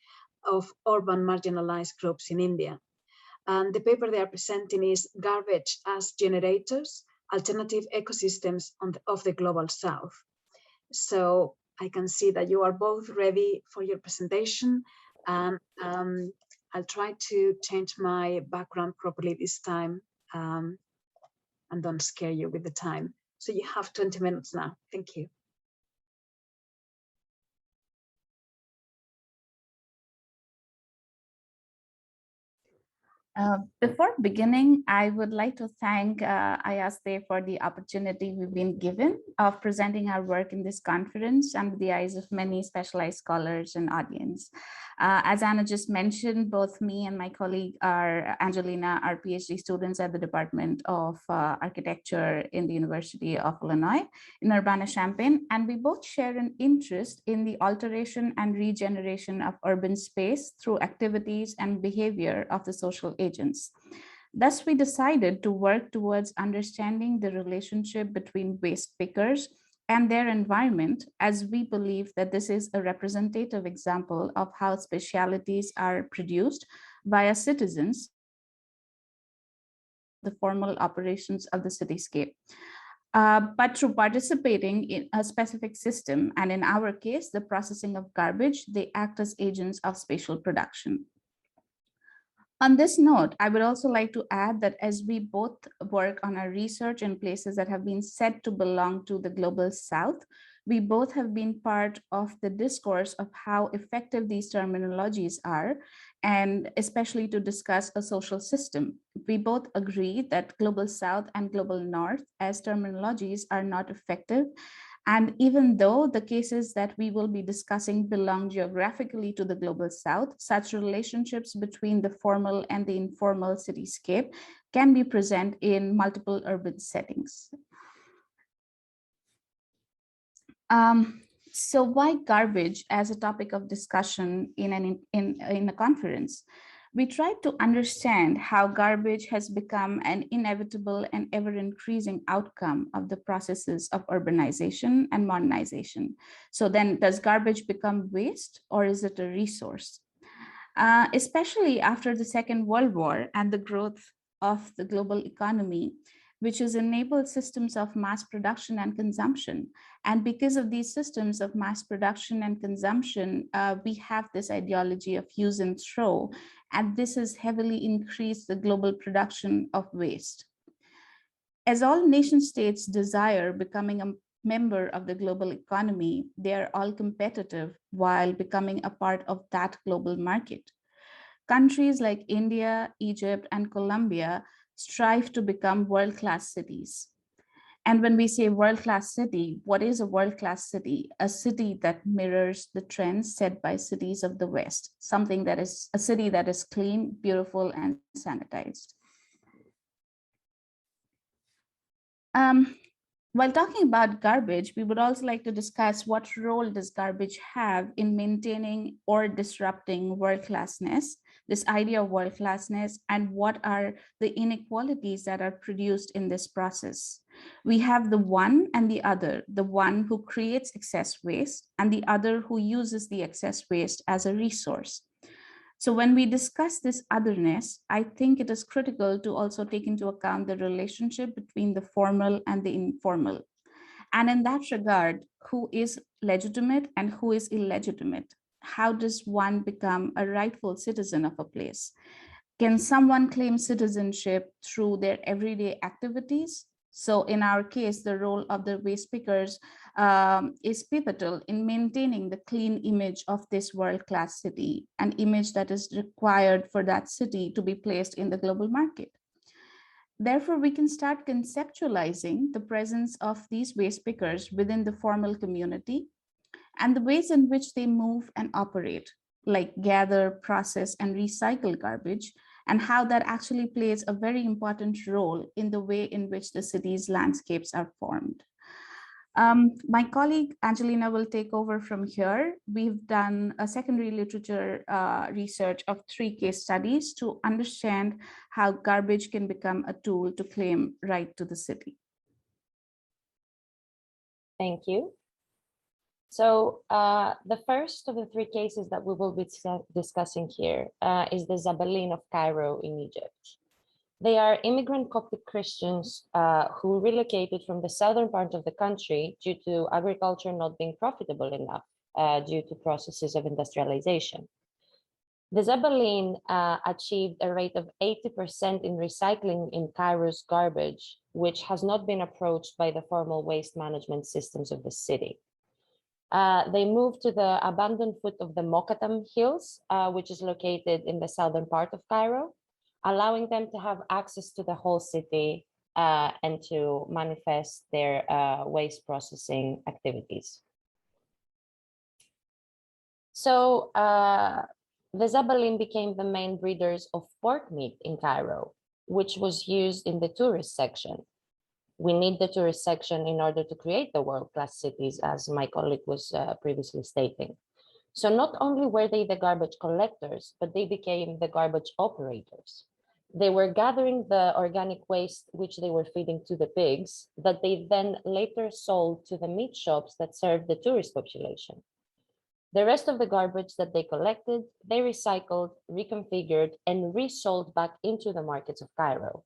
of urban marginalized groups in India. And the paper they are presenting is Garbage as Generators, Alternative Ecosystems of the Global South. So I can see that you are both ready for your presentation, and I'll try to change my background properly this time and don't scare you with the time. So you have 20 minutes now. Thank you. Before beginning, I would like to thank IASTE for the opportunity we've been given of presenting our work in this conference under the eyes of many specialized scholars and audience. As Anna just mentioned, both me and my colleague Angelina are PhD students at the Department of Architecture in the University of Illinois in Urbana-Champaign, and we both share an interest in the alteration and regeneration of urban space through activities and behavior of the social agents. Thus, we decided to work towards understanding the relationship between waste pickers and their environment, as we believe that this is a representative example of how specialities are produced via citizens, the formal operations of the cityscape. But through participating in a specific system, and in our case, the processing of garbage, they act as agents of spatial production. On this note, I would also like to add that as we both work on our research in places that have been said to belong to the global south, we both have been part of the discourse of how effective these terminologies are, and especially to discuss a social system. We both agree that global south and global north as terminologies are not effective. And even though the cases that we will be discussing belong geographically to the global south, such relationships between the formal and the informal cityscape can be present in multiple urban settings. So why garbage as a topic of discussion in a conference? We tried to understand how garbage has become an inevitable and ever-increasing outcome of the processes of urbanization and modernization. So then, does garbage become waste, or is it a resource? Especially after the Second World War and the growth of the global economy, which has enabled systems of mass production and consumption. And because of these systems of mass production and consumption, we have this ideology of use and throw, and this has heavily increased the global production of waste. As all nation states desire becoming a member of the global economy, they are all competitive while becoming a part of that global market. Countries like India, Egypt, and Colombia strive to become world-class cities. And when we say world-class city, what is a world-class city? A city that mirrors the trends set by cities of the West, something that is a city that is clean, beautiful, and sanitized. While talking about garbage, we would also like to discuss what role does garbage have in maintaining or disrupting world-classness, this idea of world-classness, and what are the inequalities that are produced in this process. We have the one and the other, the one who creates excess waste and the other who uses the excess waste as a resource. So when we discuss this otherness, I think it is critical to also take into account the relationship between the formal and the informal. And in that regard, who is legitimate and who is illegitimate? How does one become a rightful citizen of a place? Can someone claim citizenship through their everyday activities? So in our case, the role of the waste pickers is pivotal in maintaining the clean image of this world-class city, an image that is required for that city to be placed in the global market. Therefore, we can start conceptualizing the presence of these waste pickers within the formal community and the ways in which they move and operate, like gather, process, and recycle garbage, and how that actually plays a very important role in the way in which the city's landscapes are formed. My colleague Angelina will take over from here. We've done a secondary literature research of 3 case studies to understand how garbage can become a tool to claim right to the city. Thank you. So the first of the 3 cases that we will be discussing here is the Zabaleen of Cairo in Egypt. They are immigrant Coptic Christians who relocated from the southern part of the country due to agriculture not being profitable enough due to processes of industrialization. The Zabaleen achieved a rate of 80% in recycling in Cairo's garbage, which has not been approached by the formal waste management systems of the city. They moved to the abandoned foot of the Mokatam Hills, which is located in the southern part of Cairo, allowing them to have access to the whole city and to manifest their waste processing activities. So the Zabaleen became the main breeders of pork meat in Cairo, which was used in the tourist section. We need the tourist section in order to create the world-class cities, as my colleague was previously stating. So not only were they the garbage collectors, but they became the garbage operators. They were gathering the organic waste, which they were feeding to the pigs, that they then later sold to the meat shops that served the tourist population. The rest of the garbage that they collected, they recycled, reconfigured, and resold back into the markets of Cairo.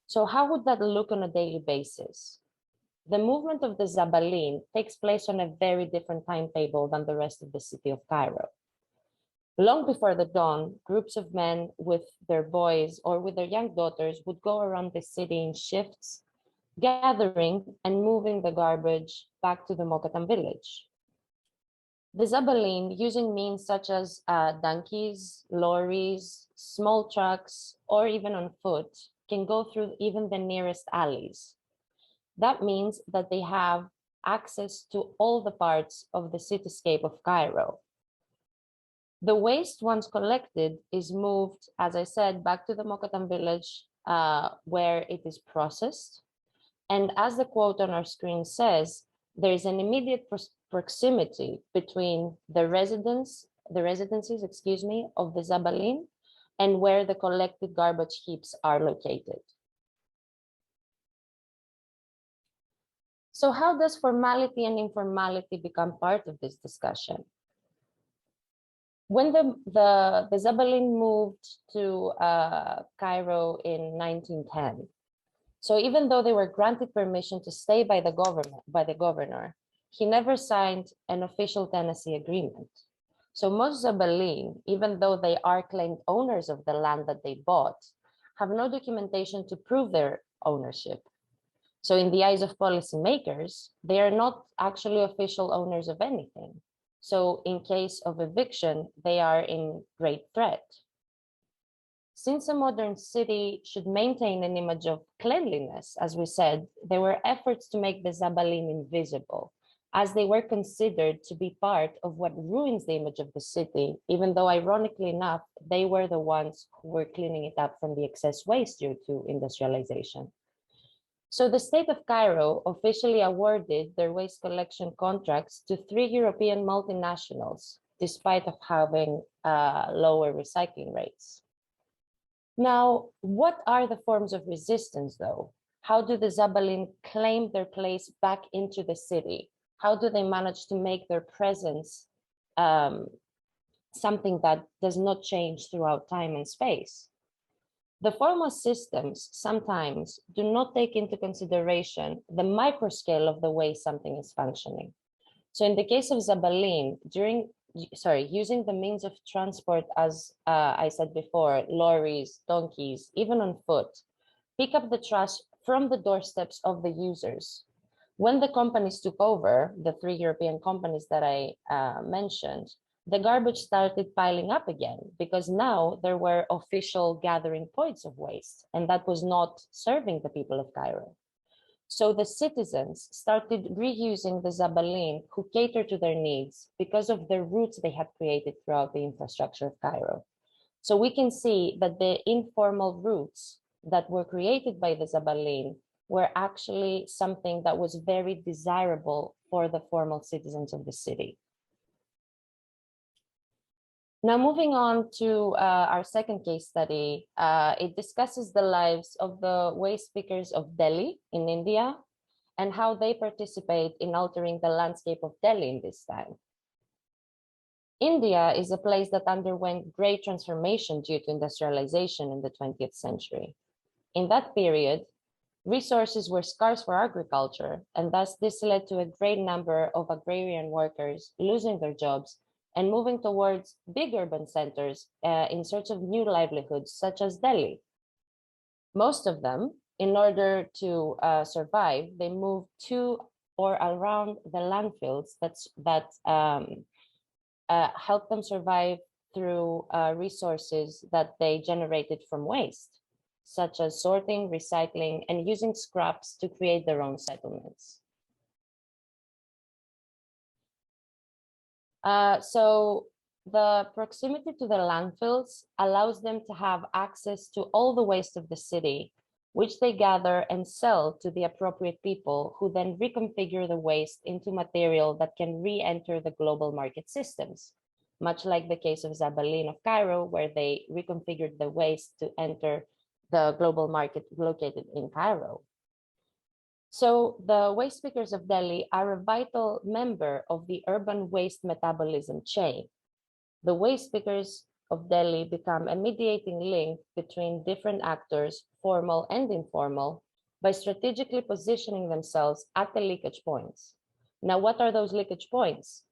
So how would that look on a daily basis? The movement of the Zabaleen takes place on a very different timetable than the rest of the city of Cairo. Long before the dawn, groups of men with their boys or with their young daughters would go around the city in shifts, gathering and moving the garbage back to the Mokatam village. The Zabaleen, using means such as donkeys, lorries, small trucks, or even on foot, can go through even the nearest alleys. That means that they have access to all the parts of the cityscape of Cairo. The waste, once collected, is moved, as I said, back to the Mokatam village where it is processed. And as the quote on our screen says, there is an immediate proximity between the residencies, of the Zabaleen and where the collected garbage heaps are located. So how does formality and informality become part of this discussion? When the Zabaleen moved to Cairo in 1910, so even though they were granted permission to stay by the governor, he never signed an official tenancy agreement. So most Zabaleen, even though they are claimed owners of the land that they bought, have no documentation to prove their ownership. So in the eyes of policymakers, they are not actually official owners of anything. So in case of eviction, they are in great threat. Since a modern city should maintain an image of cleanliness, as we said, there were efforts to make the Zabalin invisible, as they were considered to be part of what ruins the image of the city, even though ironically enough, they were the ones who were cleaning it up from the excess waste due to industrialization. So the state of Cairo officially awarded their waste collection contracts to 3 European multinationals, despite of having lower recycling rates. Now, what are the forms of resistance though? How do the Zabalin claim their place back into the city? How do they manage to make their presence something that does not change throughout time and space? The formal systems sometimes do not take into consideration the microscale of the way something is functioning. So in the case of Zabalin, using the means of transport, as I said before, lorries, donkeys, even on foot, pick up the trash from the doorsteps of the users. When the companies took over, the 3 European companies that I mentioned, the garbage started piling up again because now there were official gathering points of waste, and that was not serving the people of Cairo. So the citizens started reusing the Zabalin who catered to their needs because of the routes they had created throughout the infrastructure of Cairo. So we can see that the informal routes that were created by the Zabalin were actually something that was very desirable for the formal citizens of the city. Now, moving on to our second case study, it discusses the lives of the waste pickers of Delhi in India and how they participate in altering the landscape of Delhi in this time. India is a place that underwent great transformation due to industrialization in the 20th century. In that period, resources were scarce for agriculture, and thus this led to a great number of agrarian workers losing their jobs and moving towards big urban centers in search of new livelihoods, such as Delhi. Most of them, in order to survive, they moved to or around the landfills that help them survive through resources that they generated from waste, such as sorting, recycling, and using scraps to create their own settlements. So the proximity to the landfills allows them to have access to all the waste of the city, which they gather and sell to the appropriate people who then reconfigure the waste into material that can re-enter the global market systems, much like the case of Zabalin of Cairo, where they reconfigured the waste to enter the global market located in Cairo. So the waste pickers of Delhi are a vital member of the urban waste metabolism chain. The waste pickers of Delhi become a mediating link between different actors, formal and informal, by strategically positioning themselves at the leakage points. Now, what are those leakage points?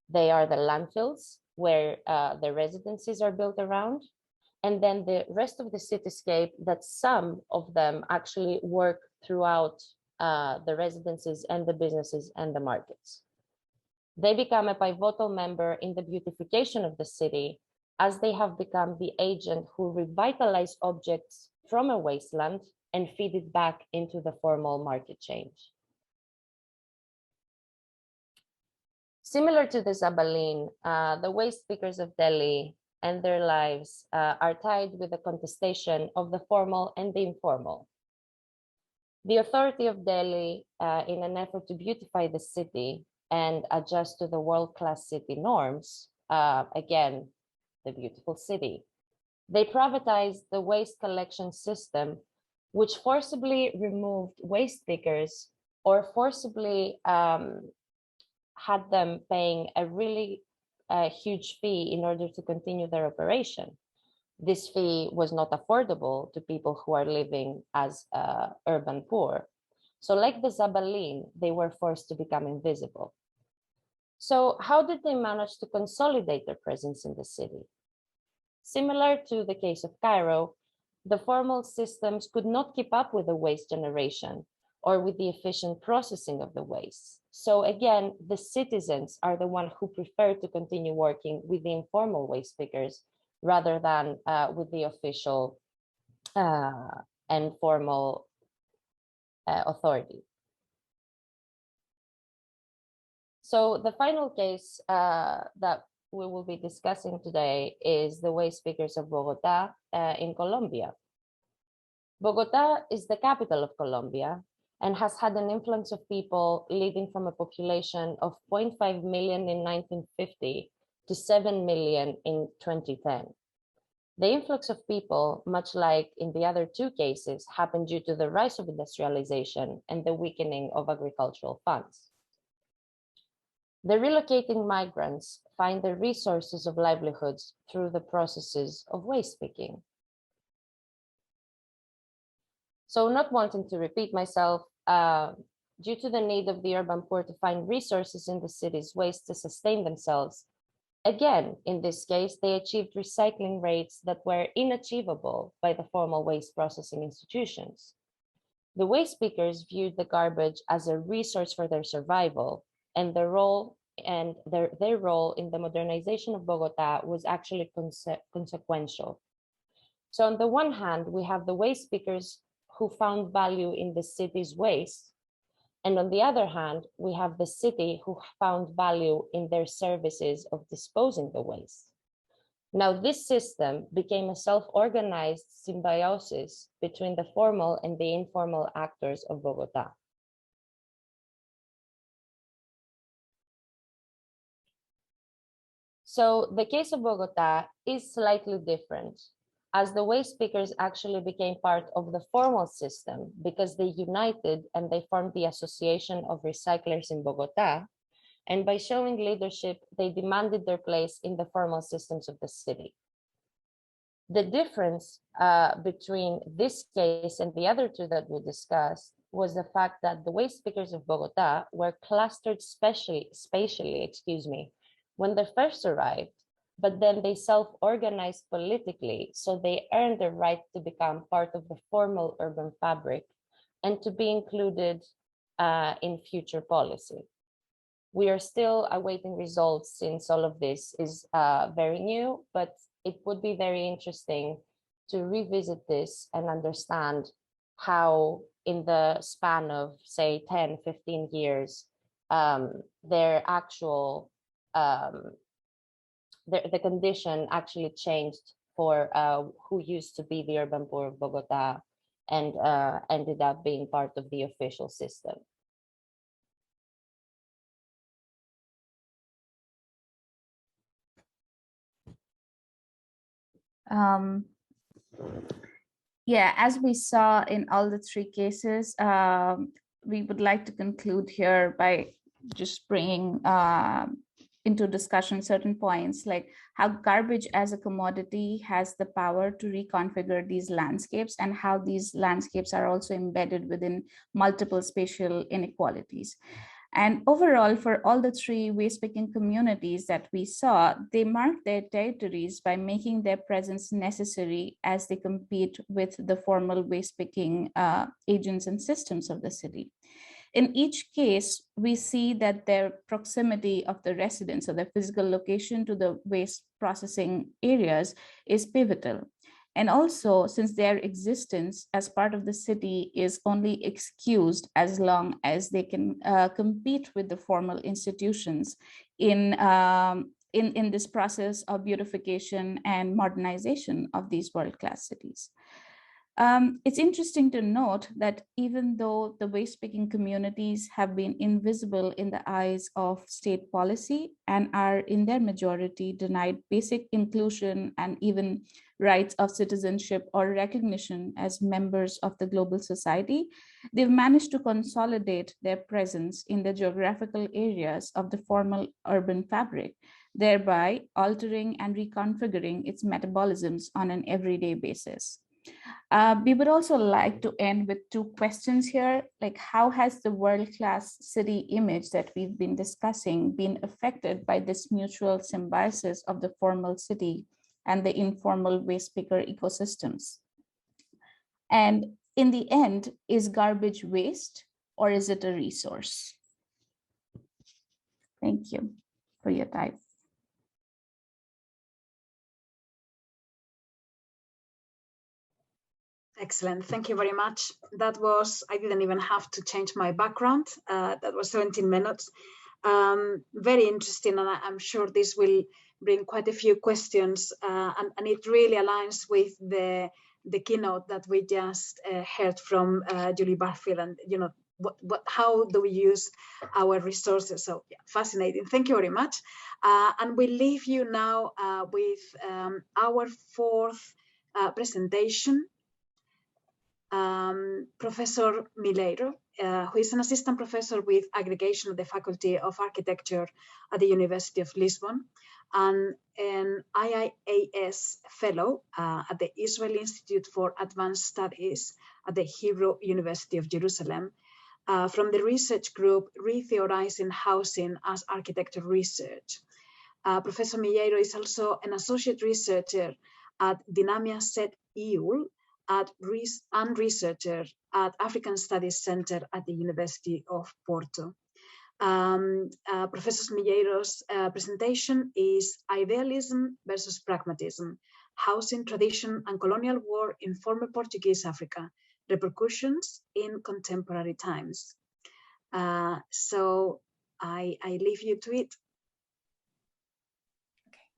They are the landfills, where the residences are built around, and then the rest of the cityscape that some of them actually work throughout the residences and the businesses and the markets. They become a pivotal member in the beautification of the city, as they have become the agent who revitalize objects from a wasteland and feed it back into the formal market change. Similar to the Zabalin, the waste pickers of Delhi and their lives are tied with the contestation of the formal and the informal. The authority of Delhi, in an effort to beautify the city and adjust to the world-class city norms, again, the beautiful city, they privatized the waste collection system, which forcibly removed waste pickers or forcibly had them paying a really huge fee in order to continue their operation. This fee was not affordable to people who are living as urban poor. So like the Zabalin, they were forced to become invisible. So how did they manage to consolidate their presence in the city? Similar to the case of Cairo, the formal systems could not keep up with the waste generation or with the efficient processing of the waste. So again, the citizens are the ones who prefer to continue working with the informal waste pickers rather than with the official and formal authority. So the final case that we will be discussing today is the waste pickers of Bogota in Colombia. Bogota is the capital of Colombia and has had an influx of people leading from a population of 0.5 million in 1950 to 7 million in 2010. The influx of people, much like in the other two cases, happened due to the rise of industrialization and the weakening of agricultural funds. The relocating migrants find the resources of livelihoods through the processes of waste picking. So, not wanting to repeat myself, due to the need of the urban poor to find resources in the city's waste to sustain themselves, again, in this case, they achieved recycling rates that were unachievable by the formal waste processing institutions. The waste pickers viewed the garbage as a resource for their survival, and their role in the modernization of Bogota was actually consequential. So on the one hand, we have the waste pickers who found value in the city's waste, and on the other hand, we have the city who found value in their services of disposing the waste. Now, this system became a self-organized symbiosis between the formal and the informal actors of Bogota. So the case of Bogota is slightly different, as the waste pickers actually became part of the formal system because they united and they formed the Association of Recyclers in Bogota. And by showing leadership, they demanded their place in the formal systems of the city. The difference between this case and the other two that we discussed was the fact that the waste pickers of Bogota were clustered spatially, when they first arrived, but then they self-organized politically, so they earned the right to become part of the formal urban fabric and to be included in future policy. We are still awaiting results since all of this is very new, but it would be very interesting to revisit this and understand how in the span of, say, 10, 15 years, their actual the condition actually changed for who used to be the urban poor of Bogota and ended up being part of the official system. Yeah, as we saw in all the three cases, we would like to conclude here by just bringing into discussion certain points like how garbage as a commodity has the power to reconfigure these landscapes and how these landscapes are also embedded within multiple spatial inequalities. And overall, for all the three waste picking communities that we saw, they mark their territories by making their presence necessary as they compete with the formal waste picking agents and systems of the city. In each case, we see that their proximity of the residents or their physical location to the waste processing areas is pivotal. And also, since their existence as part of the city is only excused as long as they can compete with the formal institutions in this process of beautification and modernization of these world-class cities. It's interesting to note that even though the waste picking communities have been invisible in the eyes of state policy and are in their majority denied basic inclusion and even rights of citizenship or recognition as members of the global society, they've managed to consolidate their presence in the geographical areas of the formal urban fabric, thereby altering and reconfiguring its metabolisms on an everyday basis. We would also like to end with two questions here, like how has the world-class city image that we've been discussing been affected by this mutual symbiosis of the formal city and the informal waste picker ecosystems? And in the end, is garbage waste or is it a resource? Thank you for your time. Excellent. Thank you very much. That was, I didn't even have to change my background. That was 17 minutes. Very interesting, and I'm sure this will bring quite a few questions, and it really aligns with the keynote that we just heard from Julie Barfield, and how do we use our resources? So yeah, fascinating. Thank you very much. And we leave you now with our fourth presentation. Professor Milheiro, who is an assistant professor with aggregation of the Faculty of Architecture at the University of Lisbon, and an IIAS fellow at the Israel Institute for Advanced Studies at the Hebrew University of Jerusalem, from the research group Retheorizing Housing as Architecture Research. Professor Milheiro is also an associate researcher at Dynamia Set EUL, and researcher at African Studies Center at the University of Porto. Professor Milheiro's presentation is Idealism versus Pragmatism, Housing Tradition and Colonial War in Former Portuguese Africa, Repercussions in Contemporary Times. So I leave you to it. Okay.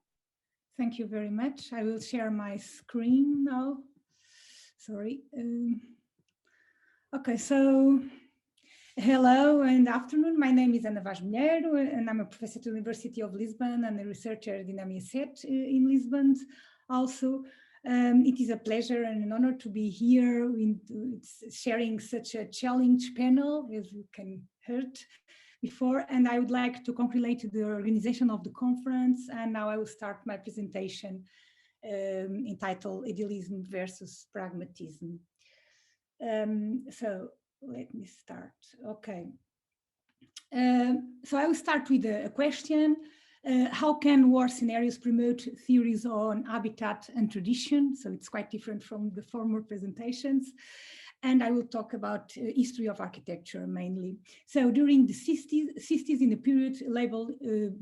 Thank you very much. I will share my screen now. Sorry. Okay, so hello and afternoon. My name is Ana Vaz Milheiro, and I'm a professor at the University of Lisbon and a researcher at Dynamia Set in Lisbon. Also, it is a pleasure and an honor to be here sharing such a challenge panel, as you can heard before. And I would like to congratulate the organization of the conference. And now I will start my presentation entitled Idealism versus Pragmatism. So let me start. Okay. So I will start with a question. How can war scenarios promote theories on habitat and tradition? So it's quite different from the former presentations. And I will talk about history of architecture mainly. So during the 60s in the period labeled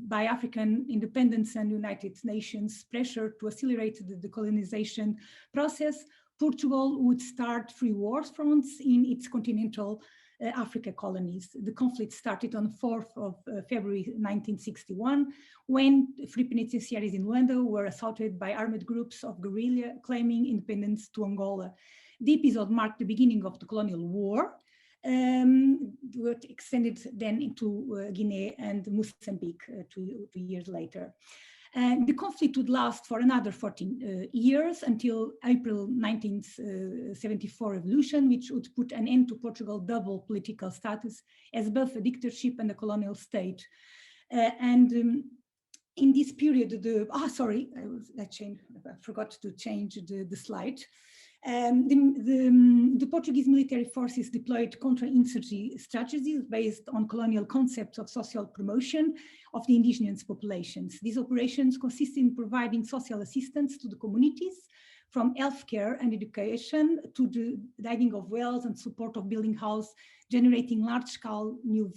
by African independence and United Nations pressure to accelerate the decolonization process, Portugal would start 3 war fronts in its continental Africa colonies. The conflict started on the 4th of February 1961, when free penitentiaries in Luanda were assaulted by armed groups of guerrilla claiming independence to Angola. The episode marked the beginning of the colonial war, which extended then into Guinea and Mozambique 2 years later. And the conflict would last for another 14 years until April 1974 revolution, which would put an end to Portugal's double political status as both a dictatorship and a colonial state. In this period, I forgot to change the slide. The Portuguese military forces deployed counter-insurgency strategies based on colonial concepts of social promotion of the indigenous populations. These operations consisted in providing social assistance to the communities, from healthcare and education to the digging of wells and support of building houses, generating large-scale new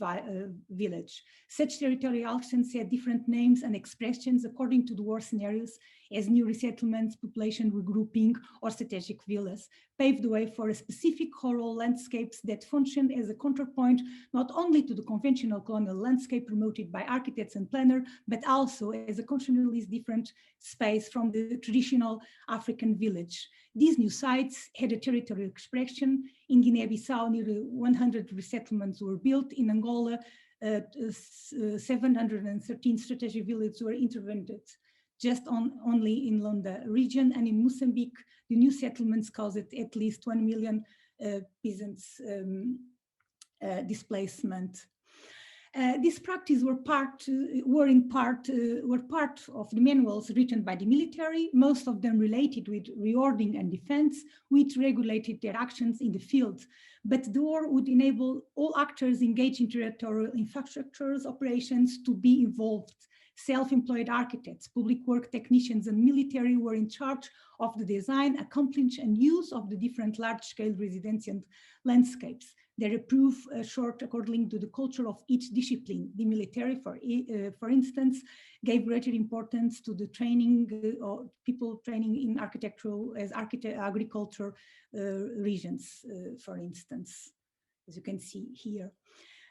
village. Such territorial actions had different names and expressions according to the war scenarios, as new resettlements, population regrouping, or strategic villas, paved the way for a specific rural landscapes that functioned as a counterpoint not only to the conventional colonial landscape promoted by architects and planners, but also as a constitutionally different space from the traditional African village. These new sites had a territorial expression. In Guinea-Bissau, nearly 100 resettlements were built. In Angola, 713 strategic villages were intervened just only in Luanda region, and in Mozambique, the new settlements caused at least 1 million peasants displacement. These practices were part of the manuals written by the military, most of them related with reordering and defense, which regulated their actions in the field. But the war would enable all actors engaged in territorial infrastructures operations to be involved. Self-employed architects, public work technicians, and military were in charge of the design, accomplishment, and use of the different large-scale residential landscapes. Their proof short according to the culture of each discipline. The military, for instance, gave greater importance to the training of people training in architectural as agriculture regions, for instance, as you can see here.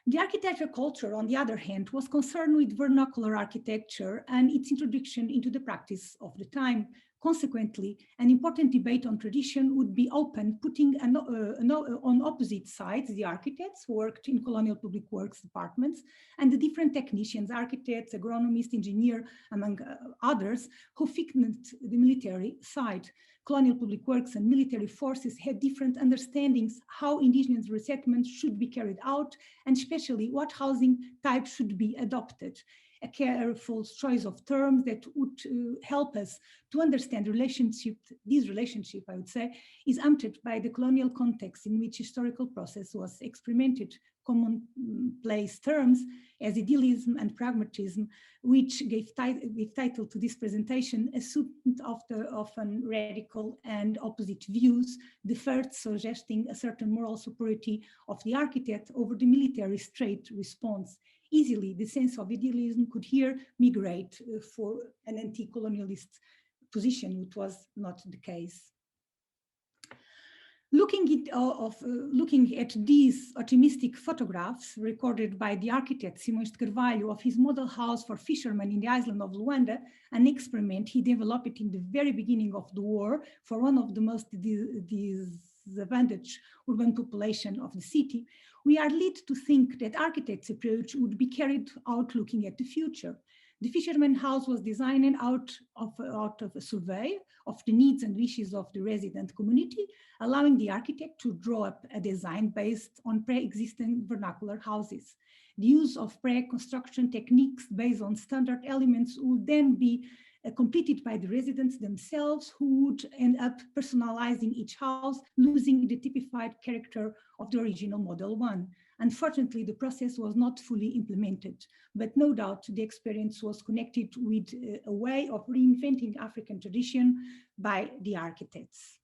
The architecture culture, on the other hand, was concerned with vernacular architecture and its introduction into the practice of the time. Consequently, an important debate on tradition would be open, putting on opposite sides the architects who worked in colonial public works departments and the different technicians, architects, agronomists, engineers, among others, who frequented the military side. Colonial public works and military forces had different understandings how indigenous resettlement should be carried out, and especially what housing type should be adopted. A careful choice of terms that would help us to understand this relationship, I would say, is altered by the colonial context in which historical process was experimented. Commonplace terms as idealism and pragmatism, which gave title to this presentation, assumed often radical and opposite views, the first suggesting a certain moral superiority of the architect over the military straight response. Easily, the sense of idealism could here migrate for an anti-colonialist position, which was not the case. Looking at these optimistic photographs recorded by the architect Simões de Carvalho of his model house for fishermen in the island of Luanda, an experiment he developed in the very beginning of the war for one of the most disadvantaged urban population of the city, we are led to think that architect's approach would be carried out looking at the future. The fisherman house was designed out of a survey of the needs and wishes of the resident community, allowing the architect to draw up a design based on pre-existing vernacular houses. The use of pre-construction techniques based on standard elements would then be completed by the residents themselves, who would end up personalizing each house, losing the typified character of the original Model 1. Unfortunately, the process was not fully implemented, but no doubt the experience was connected with a way of reinventing African tradition by the architects.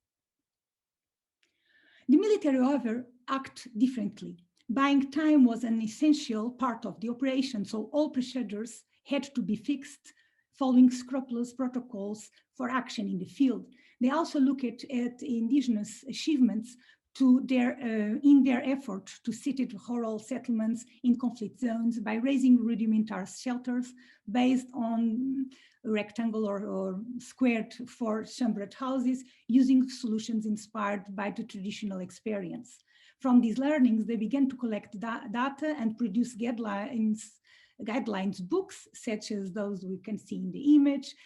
The military, however, acted differently. Buying time was an essential part of the operation, so all procedures had to be fixed, following scrupulous protocols for action in the field. They also looked at indigenous achievements in their effort to sit rural settlements in conflict zones by raising rudimentary shelters based on rectangular or squared four-chambered houses, using solutions inspired by the traditional experience. From these learnings, they began to collect data and produce guidelines books, such as those we can see in the image,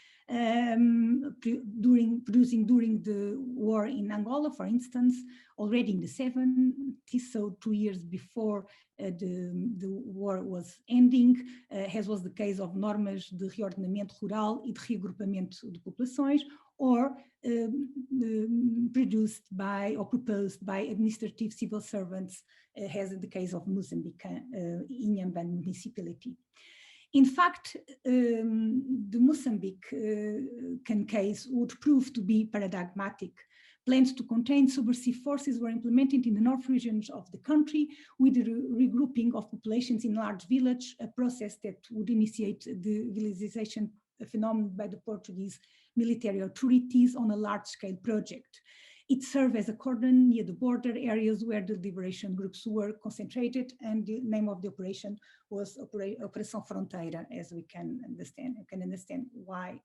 producing during the war in Angola, for instance, already in the 70s, so 2 years before the war was ending, as was the case of Normas de Reordenamento Rural e de Reagrupamento de Populações, or produced by or proposed by administrative civil servants, as in the case of Mozambique, Inhambane municipality. In fact, the Mozambique case would prove to be paradigmatic. Plans to contain subversive forces were implemented in the north regions of the country with the regrouping of populations in large villages, a process that would initiate the villagization phenomenon by the Portuguese military authorities on a large-scale project. It served as a cordon near the border areas where the liberation groups were concentrated, and the name of the operation was Operação Fronteira, as we can understand. You can understand why.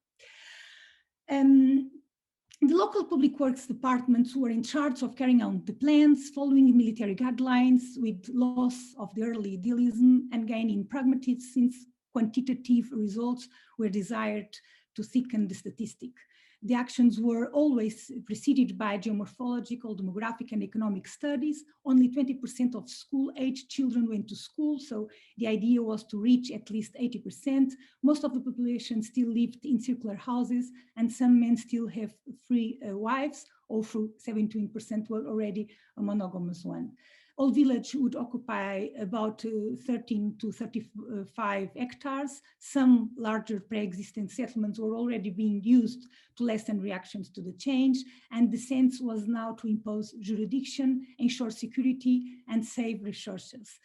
The local public works departments were in charge of carrying out the plans, following military guidelines, with loss of the early idealism and gain in pragmatism, since quantitative results were desired to thicken the statistic. The actions were always preceded by geomorphological, demographic, and economic studies. Only 20% of school-aged children went to school, so the idea was to reach at least 80%. Most of the population still lived in circular houses, and some men still have 3 wives, although 17% were already a monogamous one. All village would occupy about 13 to 35 hectares. Some larger pre-existing settlements were already being used to lessen reactions to the change, and the sense was now to impose jurisdiction, ensure security, and save resources.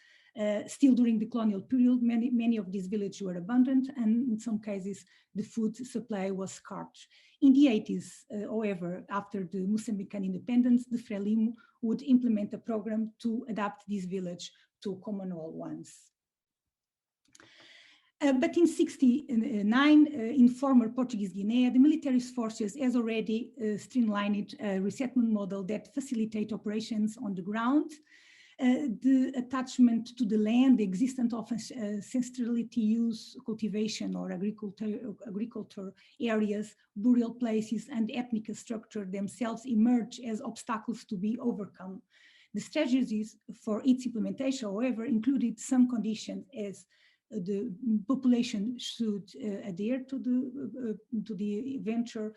Still during the colonial period, many of these villages were abandoned, and in some cases, the food supply was scarce. In the 80s, however, after the Mozambican independence, the Frelimo would implement a program to adapt this village to communal ones. But in '69, in former Portuguese Guinea, the military forces has already streamlined a resettlement model that facilitate operations on the ground. The attachment to the land, the existence of ancestrality use, cultivation or agriculture areas, burial places, and ethnic structure themselves emerge as obstacles to be overcome. The strategies for its implementation, however, included some conditions as the population should adhere to the venture,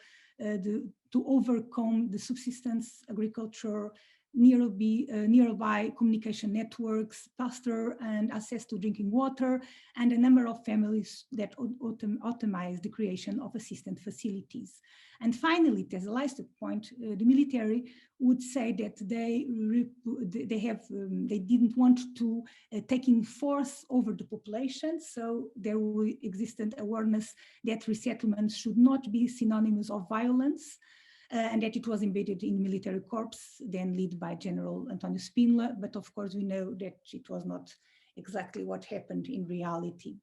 to overcome the subsistence agriculture, nearby communication networks, pasture and access to drinking water, and a number of families that optimize the creation of assistance facilities. And finally, as a last point, the military would say that they didn't want to taking force over the population, so there existed awareness that resettlement should not be synonymous of violence. And that it was embedded in military corps, then led by General Antonio Spínola, but of course we know that it was not exactly what happened in reality.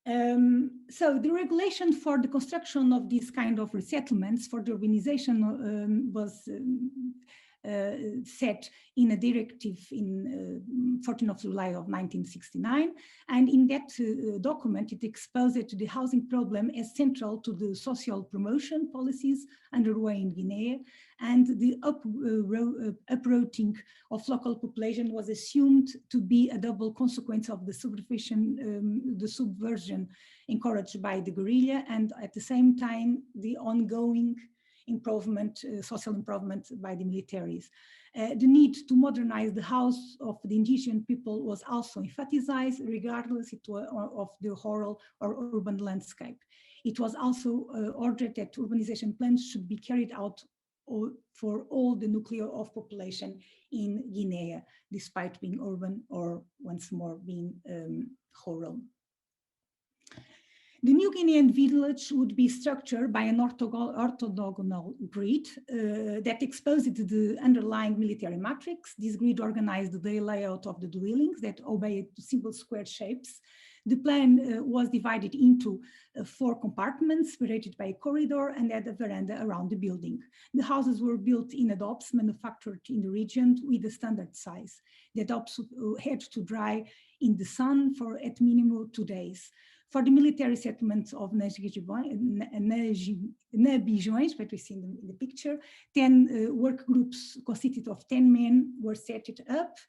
So the regulation for the construction of these kind of resettlements for the urbanization was set in a directive in 14th of July of 1969. And in that document, it exposed the housing problem as central to the social promotion policies underway in Guinea. And the uprooting of local population was assumed to be a double consequence of the subversion encouraged by the guerrilla, and at the same time, the ongoing improvement, social improvement by the militaries. The need to modernize the house of the indigenous people was also emphasized, regardless of the rural or urban landscape. It was also ordered that urbanization plans should be carried out for all the nuclei of population in Guinea, despite being urban or once more being rural. The new Guinean village would be structured by an orthogonal grid that exposed the underlying military matrix. This grid organized the layout of the dwellings that obeyed simple square shapes. The plan was divided into 4 compartments separated by a corridor and had a veranda around the building. The houses were built in adobes manufactured in the region with a standard size. The adobes had to dry in the sun for at minimum 2 days. For the military settlements of Nabijões, what we see in the picture, 10 work groups consisted of 10 men were set up.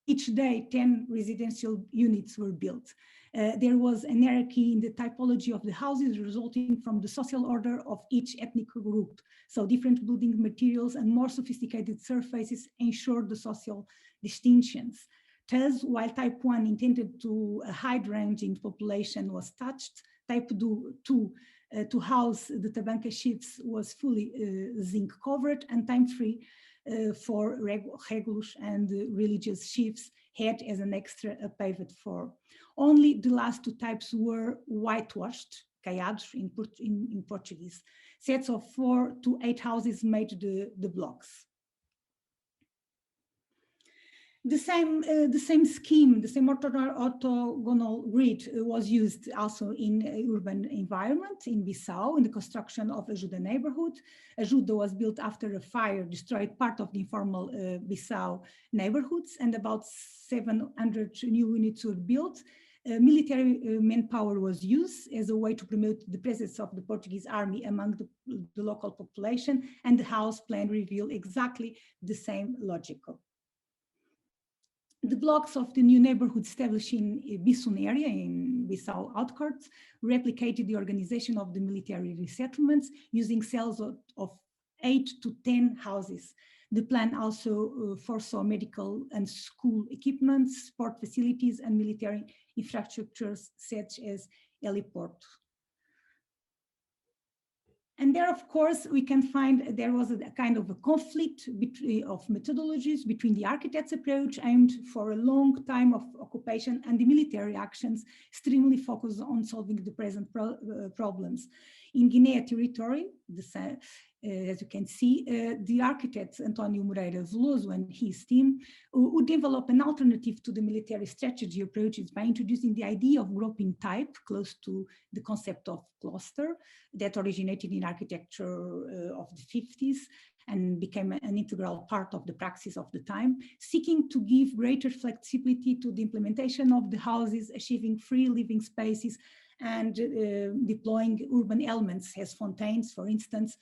Each day, 10 residential units were built. There was an hierarchy in the typology of the houses resulting from the social order of each ethnic group. So different building materials and more sophisticated surfaces ensured the social distinctions. Thus, while type 1 intended to a hide range in population was touched, type 2 to house the tabanca chiefs was fully zinc covered, and type 3 for regulus and religious chiefs had as an extra a paved floor. Only the last 2 types were whitewashed, caiados in Portuguese. Sets of 4 to 8 houses made the blocks. The same scheme, the same orthogonal grid was used also in urban environment in Bissau in the construction of Ajuda neighborhood. Ajuda was built after a fire destroyed part of the informal Bissau neighborhoods, and about 700 new units were built. Military manpower was used as a way to promote the presence of the Portuguese army among the local population, and the house plan revealed exactly the same logic. The blocks of the new neighborhood established in Bisun area in Bissau outskirts replicated the organization of the military resettlements using cells of 8 to 10 houses. The plan also foresaw medical and school equipment, sport facilities, and military infrastructures such as heliport. And there, of course, we can find there was a kind of a conflict of methodologies between the architect's approach aimed for a long time of occupation and the military actions extremely focused on solving the present problems. In Guinea territory, as you can see, the architect António Moreira Veloso and his team would develop an alternative to the military strategy approaches by introducing the idea of grouping type close to the concept of cluster that originated in architecture of the 50s and became an integral part of the praxis of the time, seeking to give greater flexibility to the implementation of the houses, achieving free living spaces, and deploying urban elements as fontaines, for instance,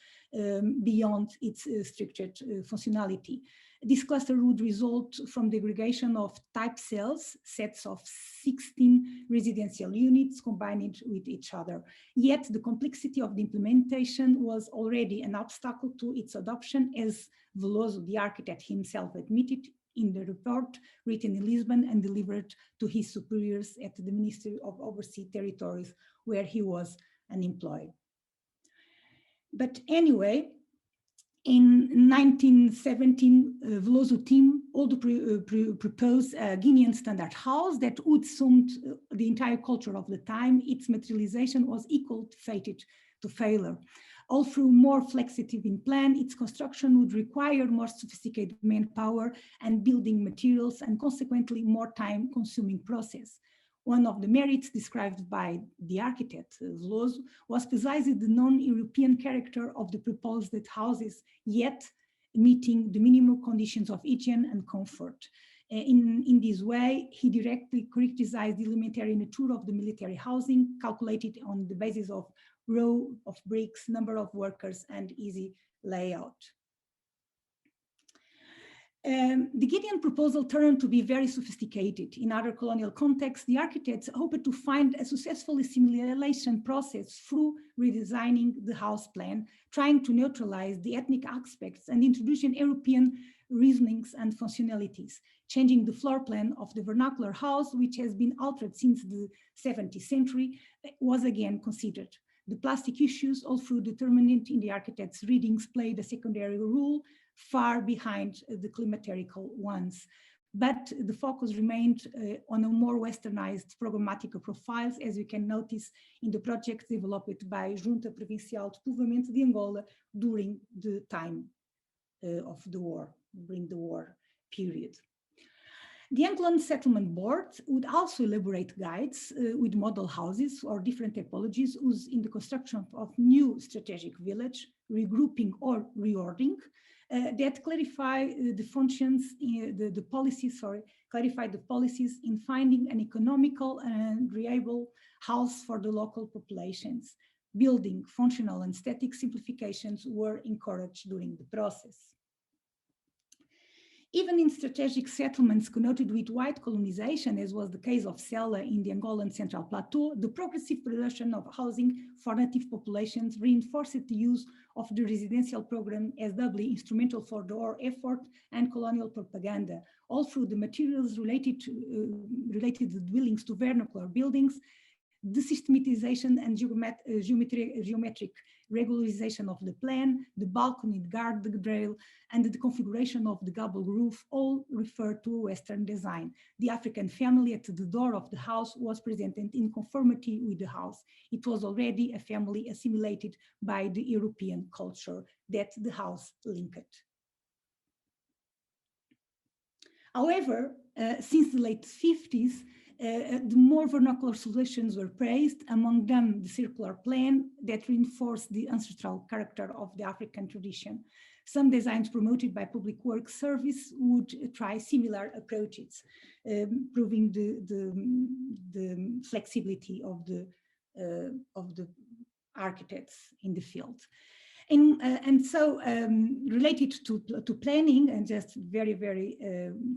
beyond its structured functionality. This cluster would result from the aggregation of type cells, sets of 16 residential units combined with each other. Yet the complexity of the implementation was already an obstacle to its adoption, as Veloso, the architect himself, admitted in the report written in Lisbon and delivered to his superiors at the Ministry of Overseas Territories, where he was unemployed. But anyway, in 1917, Veloso team also proposed a Guinean standard house that would suit the entire culture of the time. Its materialization was equal fated to failure. All through more flexitive in plan, its construction would require more sophisticated manpower and building materials, and consequently more time-consuming process. One of the merits described by the architect Veloso was precisely the non-European character of the proposed houses, yet meeting the minimum conditions of hygiene and comfort. In this way, he directly criticized the elementary nature of the military housing, calculated on the basis of row of bricks, number of workers, and easy layout. The Guinean proposal turned to be very sophisticated. In other colonial contexts, the architects hoped to find a successful assimilation process through redesigning the house plan, trying to neutralize the ethnic aspects and introducing European reasonings and functionalities. Changing the floor plan of the vernacular house, which has been altered since the 17th century, was again considered. The plastic issues, all through determinant in the architect's readings, played a secondary role, far behind the climaterical ones. But the focus remained on a more westernized programmatic profiles, as you can notice in the projects developed by Junta Provincial de Povoamento de Angola during the time of the war, during the war period. The Angolan Settlement Board would also elaborate guides with model houses or different typologies used in the construction of new strategic village, regrouping or reordering, that clarify the functions, clarify the policies in finding an economical and reliable house for the local populations. Building, functional and static simplifications were encouraged during the process. Even in strategic settlements connoted with white colonization, as was the case of Sela in the Angolan Central Plateau, the progressive production of housing for native populations reinforced the use of the residential program as doubly instrumental for the war effort and colonial propaganda, all through the materials related to dwellings to vernacular buildings, the systematization and geometric regularization of the plan, the balcony, guardrail, and the configuration of the gable roof all refer to Western design. The African family at the door of the house was presented in conformity with the house. It was already a family assimilated by the European culture that the house linked. However, since the late 50s, the more vernacular solutions were praised, among them the circular plan that reinforced the ancestral character of the African tradition. Some designs promoted by Public Works Service would try similar approaches, proving the flexibility of the architects in the field. And so related to planning, and just very, very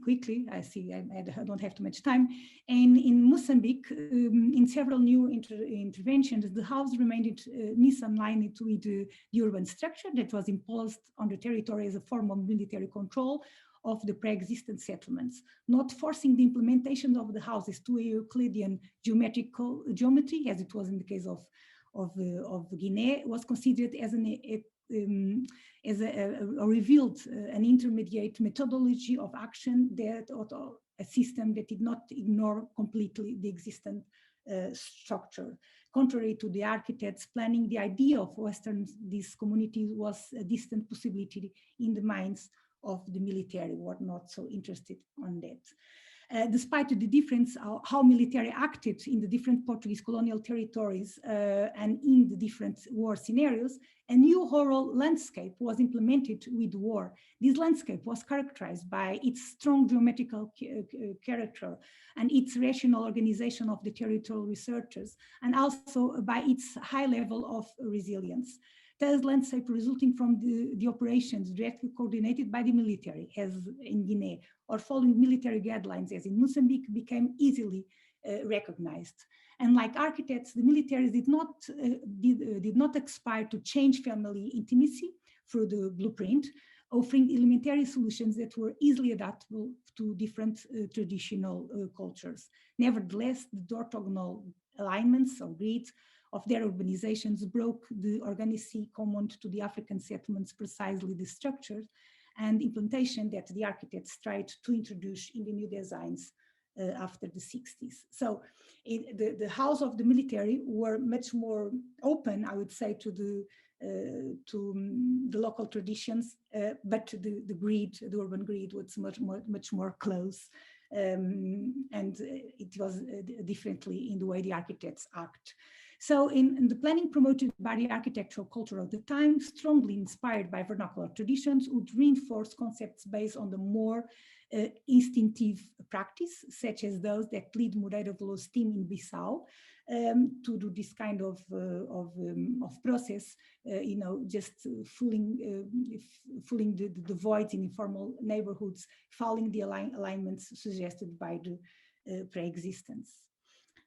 quickly, I see I don't have too much time. And in Mozambique, in several new interventions, the house remained misaligned with the urban structure that was imposed on the territory as a form of military control of the pre-existent settlements, not forcing the implementation of the houses to a Euclidean geometry, as it was in the case of Guinea, was considered as a revealed an intermediate methodology of action that, or a system that did not ignore completely the existing structure. Contrary to the architects planning, the idea of Western these communities was a distant possibility in the minds of the military, who were not so interested on that. Despite the difference how military acted in the different Portuguese colonial territories and in the different war scenarios, a new rural landscape was implemented with war. This landscape was characterized by its strong geometrical character and its rational organization of the territorial researchers, and also by its high level of resilience. Thus, landscape resulting from the operations directly coordinated by the military, as in Guinea, or following military guidelines, as in Mozambique, became easily recognized. And like architects, the militaries did not aspire to change family intimacy through the blueprint, offering elementary solutions that were easily adaptable to different traditional cultures. Nevertheless, the orthogonal alignments or grids of their urbanizations broke the organicity common to the African settlements, precisely the structures and implementation that the architects tried to introduce in the new designs after the 60s. So the house of the military were much more open, I would say, to the local traditions, but the grid, the urban grid, was much more close. And it was differently in the way the architects act. So in the planning promoted by the architectural culture of the time, strongly inspired by vernacular traditions, would reinforce concepts based on the more instinctive practice, such as those that lead Moreira Veloso team in Bissau to do this kind of process, just filling the voids in informal neighborhoods, following the alignments suggested by the pre-existence.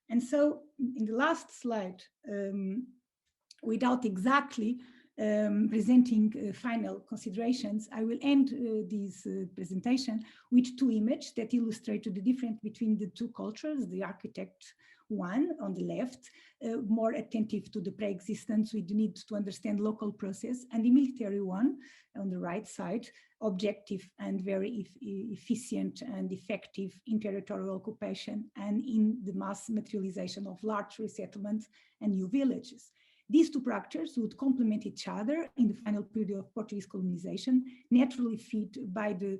And so in the last slide, without exactly presenting final considerations, I will end this presentation with two images that illustrate the difference between the two cultures. The architect one on the left, more attentive to the pre-existence with the need to understand local process, and the military one on the right side, objective and very efficient and effective in territorial occupation and in the mass materialization of large resettlements and new villages. These two practices would complement each other in the final period of Portuguese colonization, naturally fed by the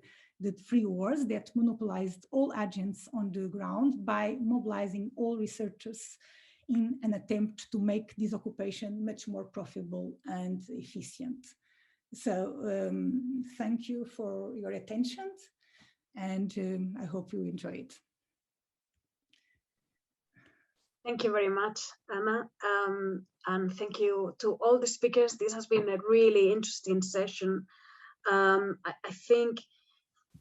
free wars that monopolized all agents on the ground by mobilizing all researchers in an attempt to make this occupation much more profitable and efficient. So thank you for your attention, and I hope you enjoy it. Thank you very much, Anna. And thank you to all the speakers. This has been a really interesting session. I think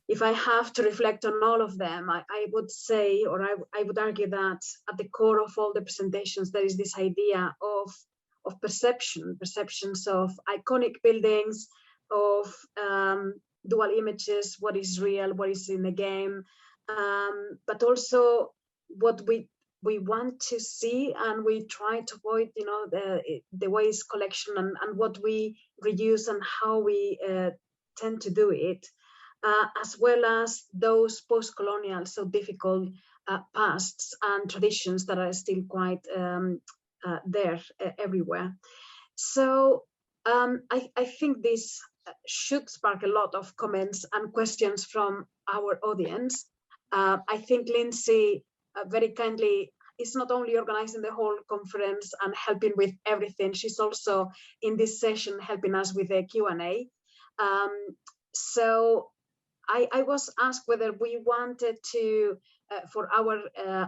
if I have to reflect on all of them, I would say, or I would argue that at the core of all the presentations, there is this idea of perceptions of iconic buildings, of dual images, what is real, what is in the game, but also what we want to see, and we try to avoid, the waste collection and what we reuse and how we tend to do it, as well as those post-colonial, so difficult pasts and traditions that are still quite there everywhere. So I think this should spark a lot of comments and questions from our audience. I think Lindsay very kindly is not only organizing the whole conference and helping with everything, she's also in this session helping us with the Q&A. So I was asked whether we wanted to, for our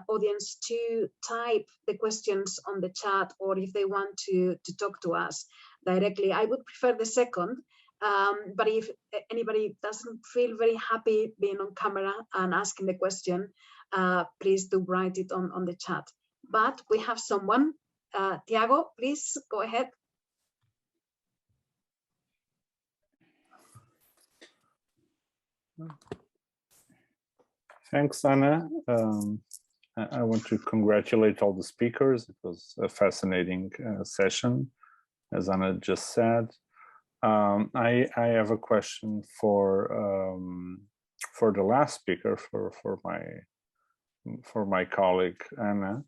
audience to type the questions on the chat, or if they want to talk to us. directly. I would prefer the second, but if anybody doesn't feel very happy being on camera and asking the question, please do write it on the chat. But we have someone, Tiago, please go ahead. Thanks, Anna. I want to congratulate all the speakers. It was a fascinating session, as Anna just said. I have a question for the last speaker, for my colleague Anna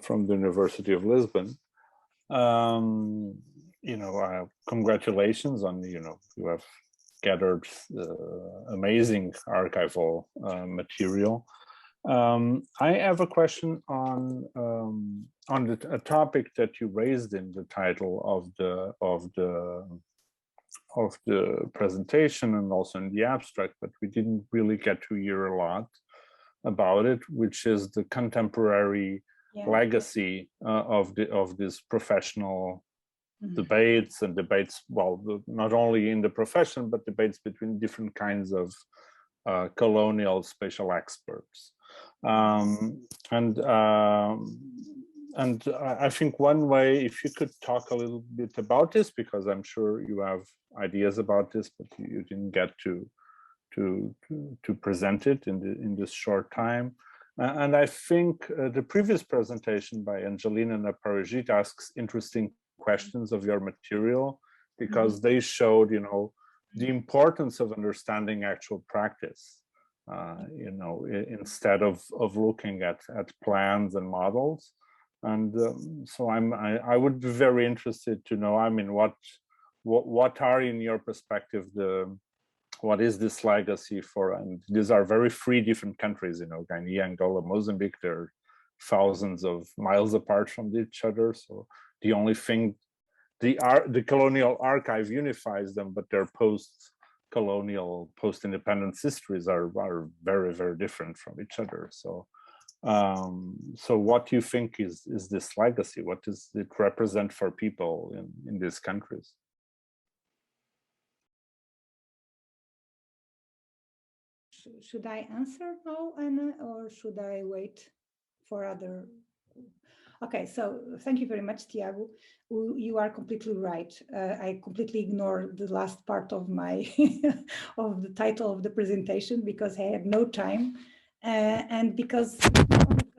from the University of Lisbon. Congratulations on you have gathered amazing archival material. I have a question on a topic that you raised in the title of the presentation and also in the abstract, but we didn't really get to hear a lot about it, which is the contemporary legacy of this professional debates and debates, well, not only in the profession, but debates between different kinds of colonial spatial experts. And I think one way, if you could talk a little bit about this, because I'm sure you have ideas about this, but you didn't get to present it in this short time. And I think the previous presentation by Angelina Naparajit asks interesting questions of your material, because they showed, the importance of understanding actual practice, instead of looking at plans and models. And so I would be very interested to know, I mean, what are, in your perspective, what is this legacy for? And these are very free different countries, Guinea, Angola, Mozambique, they're thousands of miles apart from each other. So the only thing, the colonial archive unifies them, but their post-colonial, post-independence histories are very, very different from each other. So what do you think is this legacy? What does it represent for people in these countries? Should I answer now, Anna, or should I wait for other? Okay, so thank you very much, Tiago. You are completely right. I completely ignored the last part of my of the title of the presentation because I had no time, and because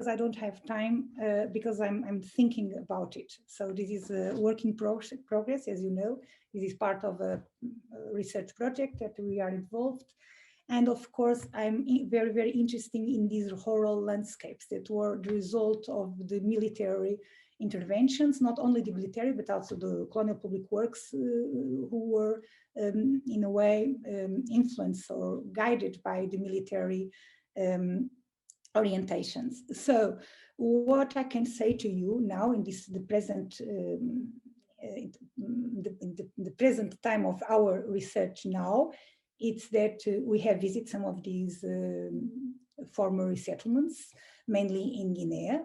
I don't have time, because I'm thinking about it. So this is a work in progress, as you know. This is part of a research project that we are involved. And of course, I'm very, very interested in these rural landscapes that were the result of the military interventions, not only the military, but also the colonial public works who were in a way influenced or guided by the military orientations. So what I can say to you now in the present the present time of our research now, it's that we have visited some of these former resettlements, mainly in Guinea,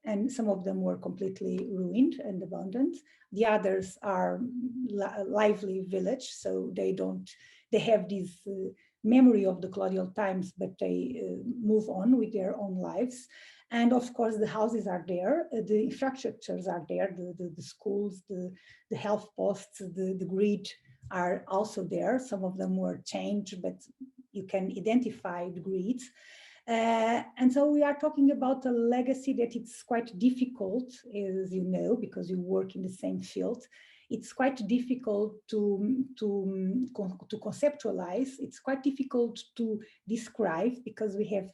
and some of them were completely ruined and abandoned. The others are lively village, so they have this memory of the colonial times, but they move on with their own lives. And of course, the houses are there, the infrastructures are there, the schools, the health posts, the grid are also there. Some of them were changed, but you can identify the grids. And so we are talking about a legacy that it's quite difficult, as you know, because you work in the same field. It's quite difficult to conceptualize. It's quite difficult to describe because we have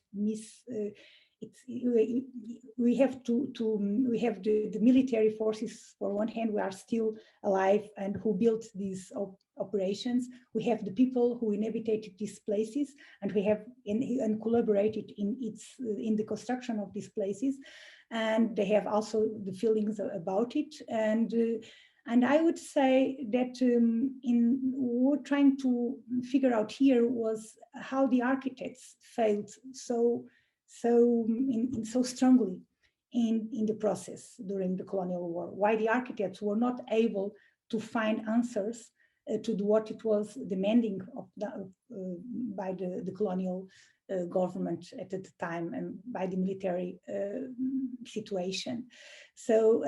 we have the military forces. For one hand, we are still alive and who built these operations. We have the people who inhabited these places, and we have and collaborated in the construction of these places, and they have also the feelings about it. And I would say that in what we're trying to figure out here was how the architects failed so strongly in the process during the colonial war, why the architects were not able to find answers to what it was demanding of by the colonial government at the time and by the military situation. So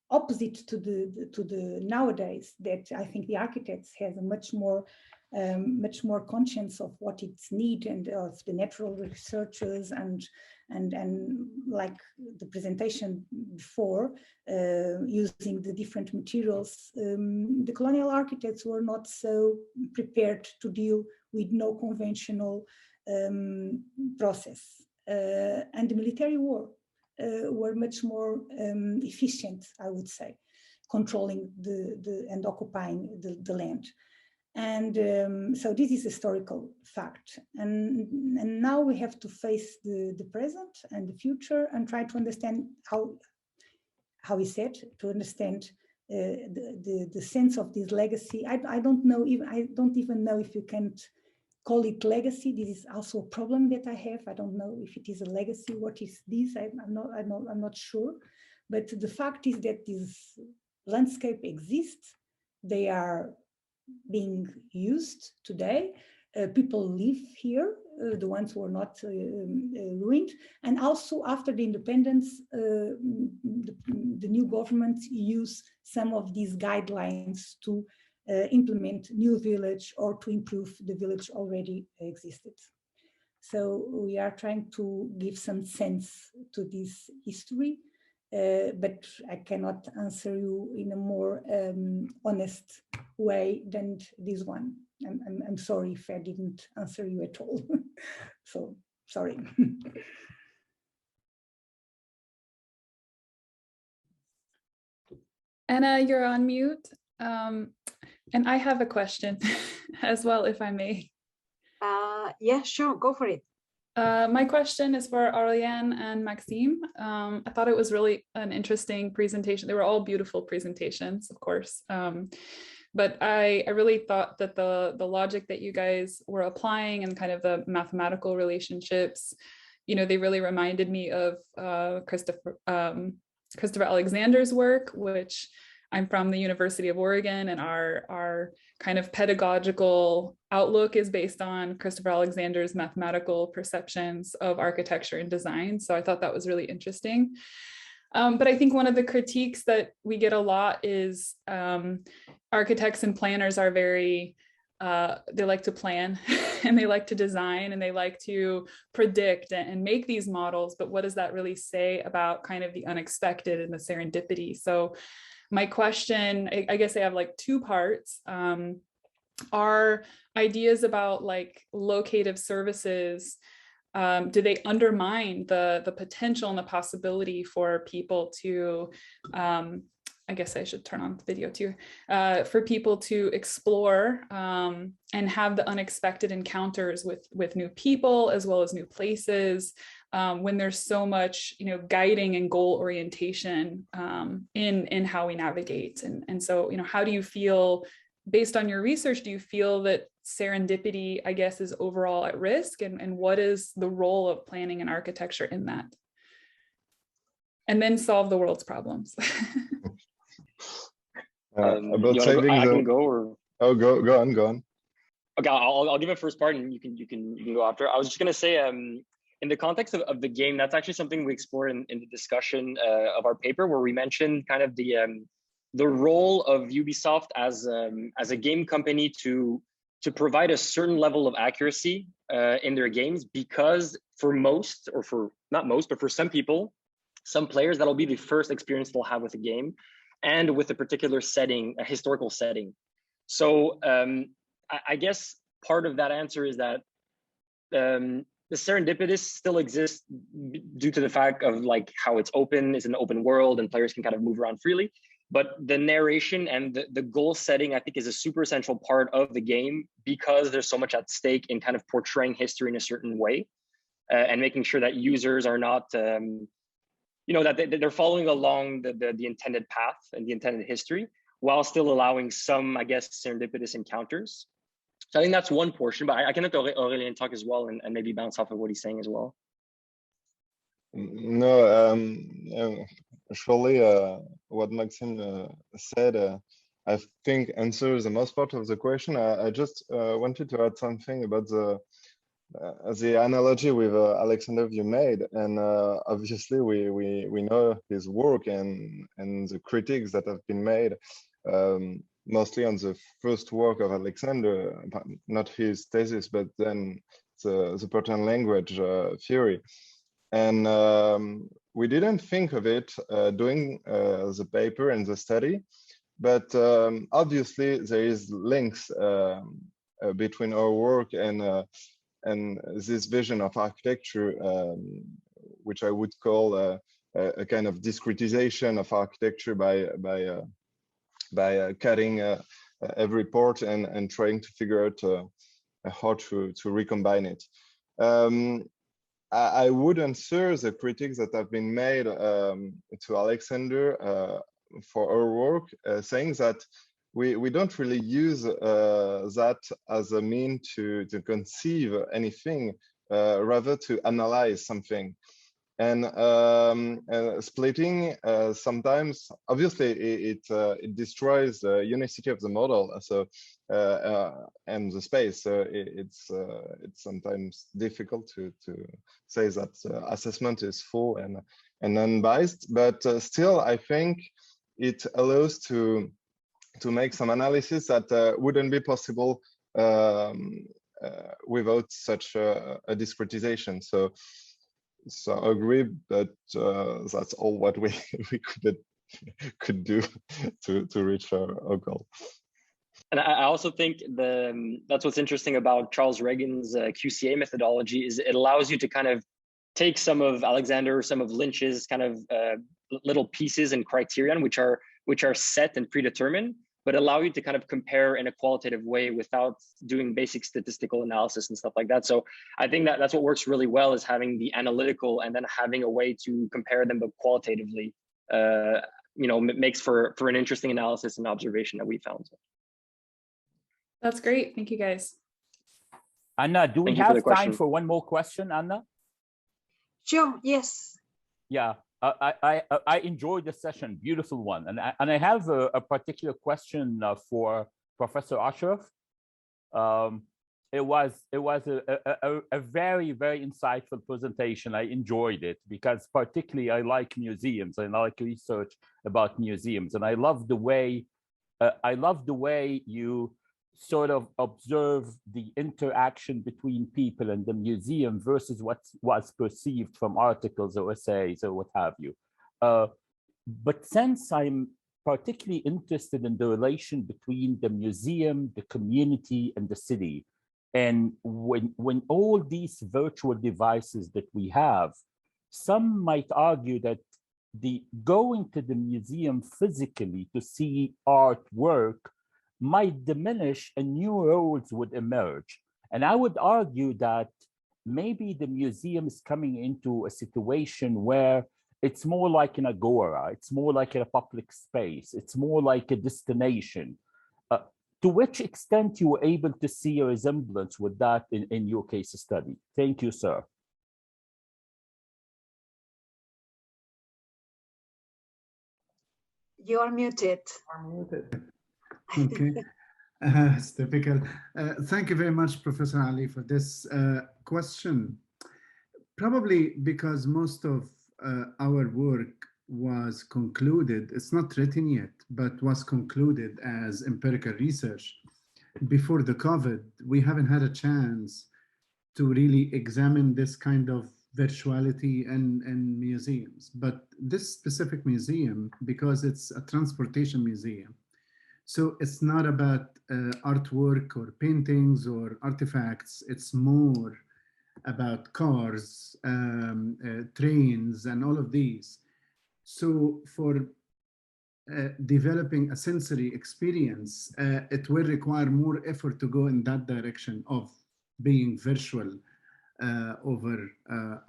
opposite to the nowadays, that I think the architects has a much more conscience of what it's need and of the natural researchers and like the presentation before, using the different materials, the colonial architects were not so prepared to deal with no conventional process, and the military were much more efficient, I would say, controlling and occupying the land. And so this is historical fact. And now we have to face the present and the future and try to understand how he said, to understand the sense of this legacy. I don't even know if you can call it legacy. This is also a problem that I have. I don't know if it is a legacy. What is this? I'm not sure. But the fact is that this landscape exists. They are being used today. People live here, the ones who are not ruined. And also after the independence, the new government use some of these guidelines to implement new village or to improve the village already existed. So we are trying to give some sense to this history, but I cannot answer you in a more honest way than this one. I'm sorry if I didn't answer you at all. So sorry. Anna, you're on mute. And I have a question as well, if I may. Yeah, sure, go for it. My question is for Aurélien and Maxime. I thought it was really an interesting presentation. They were all beautiful presentations, of course. But I really thought that the logic that you guys were applying and kind of the mathematical relationships, you know, they really reminded me of Christopher Alexander's work, which I'm from the University of Oregon, and our kind of pedagogical outlook is based on Christopher Alexander's mathematical perceptions of architecture and design. So I thought that was really interesting. But I think one of the critiques that we get a lot is architects and planners are very, they like to plan and they like to design and they like to predict and make these models. But what does that really say about kind of the unexpected and the serendipity? So my question, I guess I have like two parts. Are ideas about like locative services, do they undermine the potential and the possibility for people to, I guess I should turn on the video too, for people to explore and have the unexpected encounters with new people as well as new places, when there's so much, you know, guiding and goal orientation in how we navigate. And so, you know, how do you feel, based on your research, do you feel that serendipity, I guess, is overall at risk? And what is the role of planning and architecture in that? And then solve the world's problems. About saving I can go, or go on. Okay, I'll give a first part, and you can go after. I was just gonna say, in the context of the game, that's actually something we explored in the discussion of our paper, where we mentioned kind of the role of Ubisoft as a game company to provide a certain level of accuracy in their games, because for most, or for not most, but for some people, some players, that'll be the first experience they'll have with a game, and with a particular setting, a historical setting. So I guess part of that answer is that the serendipitous still exists due to the fact of like how it's open, it's an open world and players can kind of move around freely. But the narration and the goal setting, I think, is a super essential part of the game, because there's so much at stake in kind of portraying history in a certain way, and making sure that users are not, you know, that they're following along the intended path and the intended history, while still allowing some, I guess, serendipitous encounters. So I think that's one portion, but I can let Aurélien talk as well, and maybe bounce off of what he's saying as well. No, surely what Maxime said, I think answers the most part of the question. I just wanted to add something about the analogy with Alexander you made, and obviously we know his work and the critiques that have been made, mostly on the first work of Alexander, not his thesis, but then the pattern language theory. And we didn't think of it doing the paper and the study, but obviously there is links between our work and this vision of architecture, which I would call a kind of discretization of architecture by cutting every part and trying to figure out how to recombine it. I would answer the critiques that have been made to Alexander for our work, saying that we don't really use that as a mean to conceive anything, rather to analyze something. And splitting sometimes, obviously, it destroys the unicity of the model, so and the space. So it's sometimes difficult to say that assessment is full and unbiased. But still, I think it allows to make some analysis that wouldn't be possible without such a discretization. So I agree, but that's all what we could do to reach our goal. And I also think that's what's interesting about Charles Regan's QCA methodology is it allows you to kind of take some of Alexander, some of Lynch's kind of little pieces and criterion, which are set and predetermined, but allow you to kind of compare in a qualitative way without doing basic statistical analysis and stuff like that. So I think that's what works really well, is having the analytical and then having a way to compare them, but qualitatively, makes for an interesting analysis and observation that we found. That's great. Thank you, guys. Anna, do we have time for one more question, Anna? Sure, yes. Yeah. I enjoyed the session, beautiful one, and I have a particular question for Professor Ashraf. It was a very, very insightful presentation. I enjoyed it because particularly I like museums and I like research about museums, and I love the way you sort of observe the interaction between people and the museum versus what was perceived from articles or essays or what have you. But since I'm particularly interested in the relation between the museum, the community, and the city, and when all these virtual devices that we have, some might argue that going to the museum physically to see artwork might diminish and new roles would emerge. And I would argue that maybe the museum is coming into a situation where it's more like an agora, it's more like a public space, it's more like a destination. To which extent you were able to see a resemblance with that in your case study? Thank you, sir. You are muted. Okay, it's difficult. Thank you very much, Professor Ali, for this question. Probably because most of our work was concluded, it's not written yet, but was concluded as empirical research. Before the COVID, we haven't had a chance to really examine this kind of virtuality in museums. But this specific museum, because it's a transportation museum, so it's not about artwork or paintings or artifacts. It's more about cars, trains, and all of these. So for developing a sensory experience, it will require more effort to go in that direction of being virtual over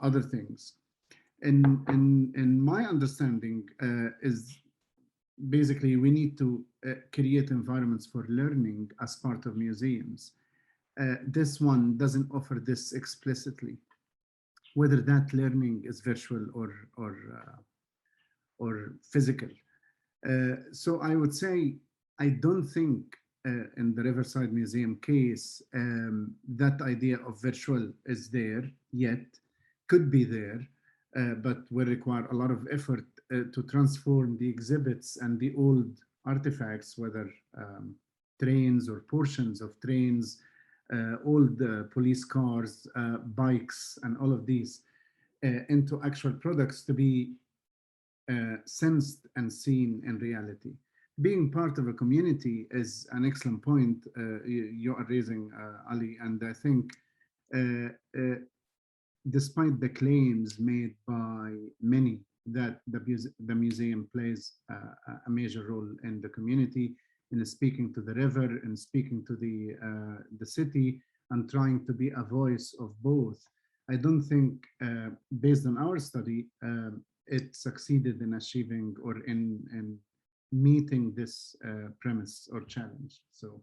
other things. And my understanding is basically we need to create environments for learning as part of museums. This one doesn't offer this explicitly. whether that learning is virtual or physical. So I would say, I don't think in the Riverside Museum case, that idea of virtual is there yet, could be there, but will require a lot of effort to transform the exhibits and the old artifacts, whether trains or portions of trains, old police cars, bikes, and all of these into actual products to be sensed and seen in reality. Being part of a community is an excellent point you are raising, Ali, and I think despite the claims made by many that the museum plays a major role in the community, in speaking to the river, and speaking to the city, and trying to be a voice of both, I don't think, based on our study, it succeeded in achieving or in meeting this premise or challenge. So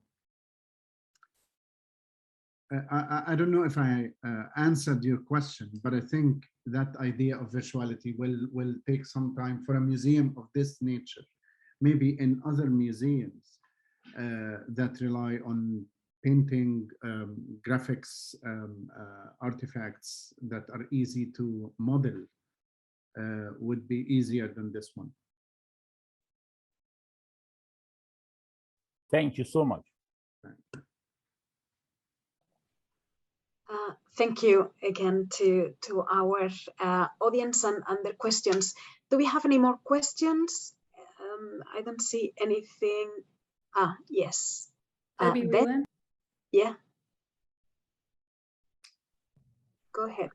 I don't know if I answered your question, but I think that idea of virtuality will take some time for a museum of this nature. Maybe in other museums that rely on painting, graphics, artifacts that are easy to model would be easier than this one. Thank you so much. Thank you again to our audience and their questions. Do we have any more questions? I don't see anything. Yes. Maybe Ben? Yeah. Go ahead.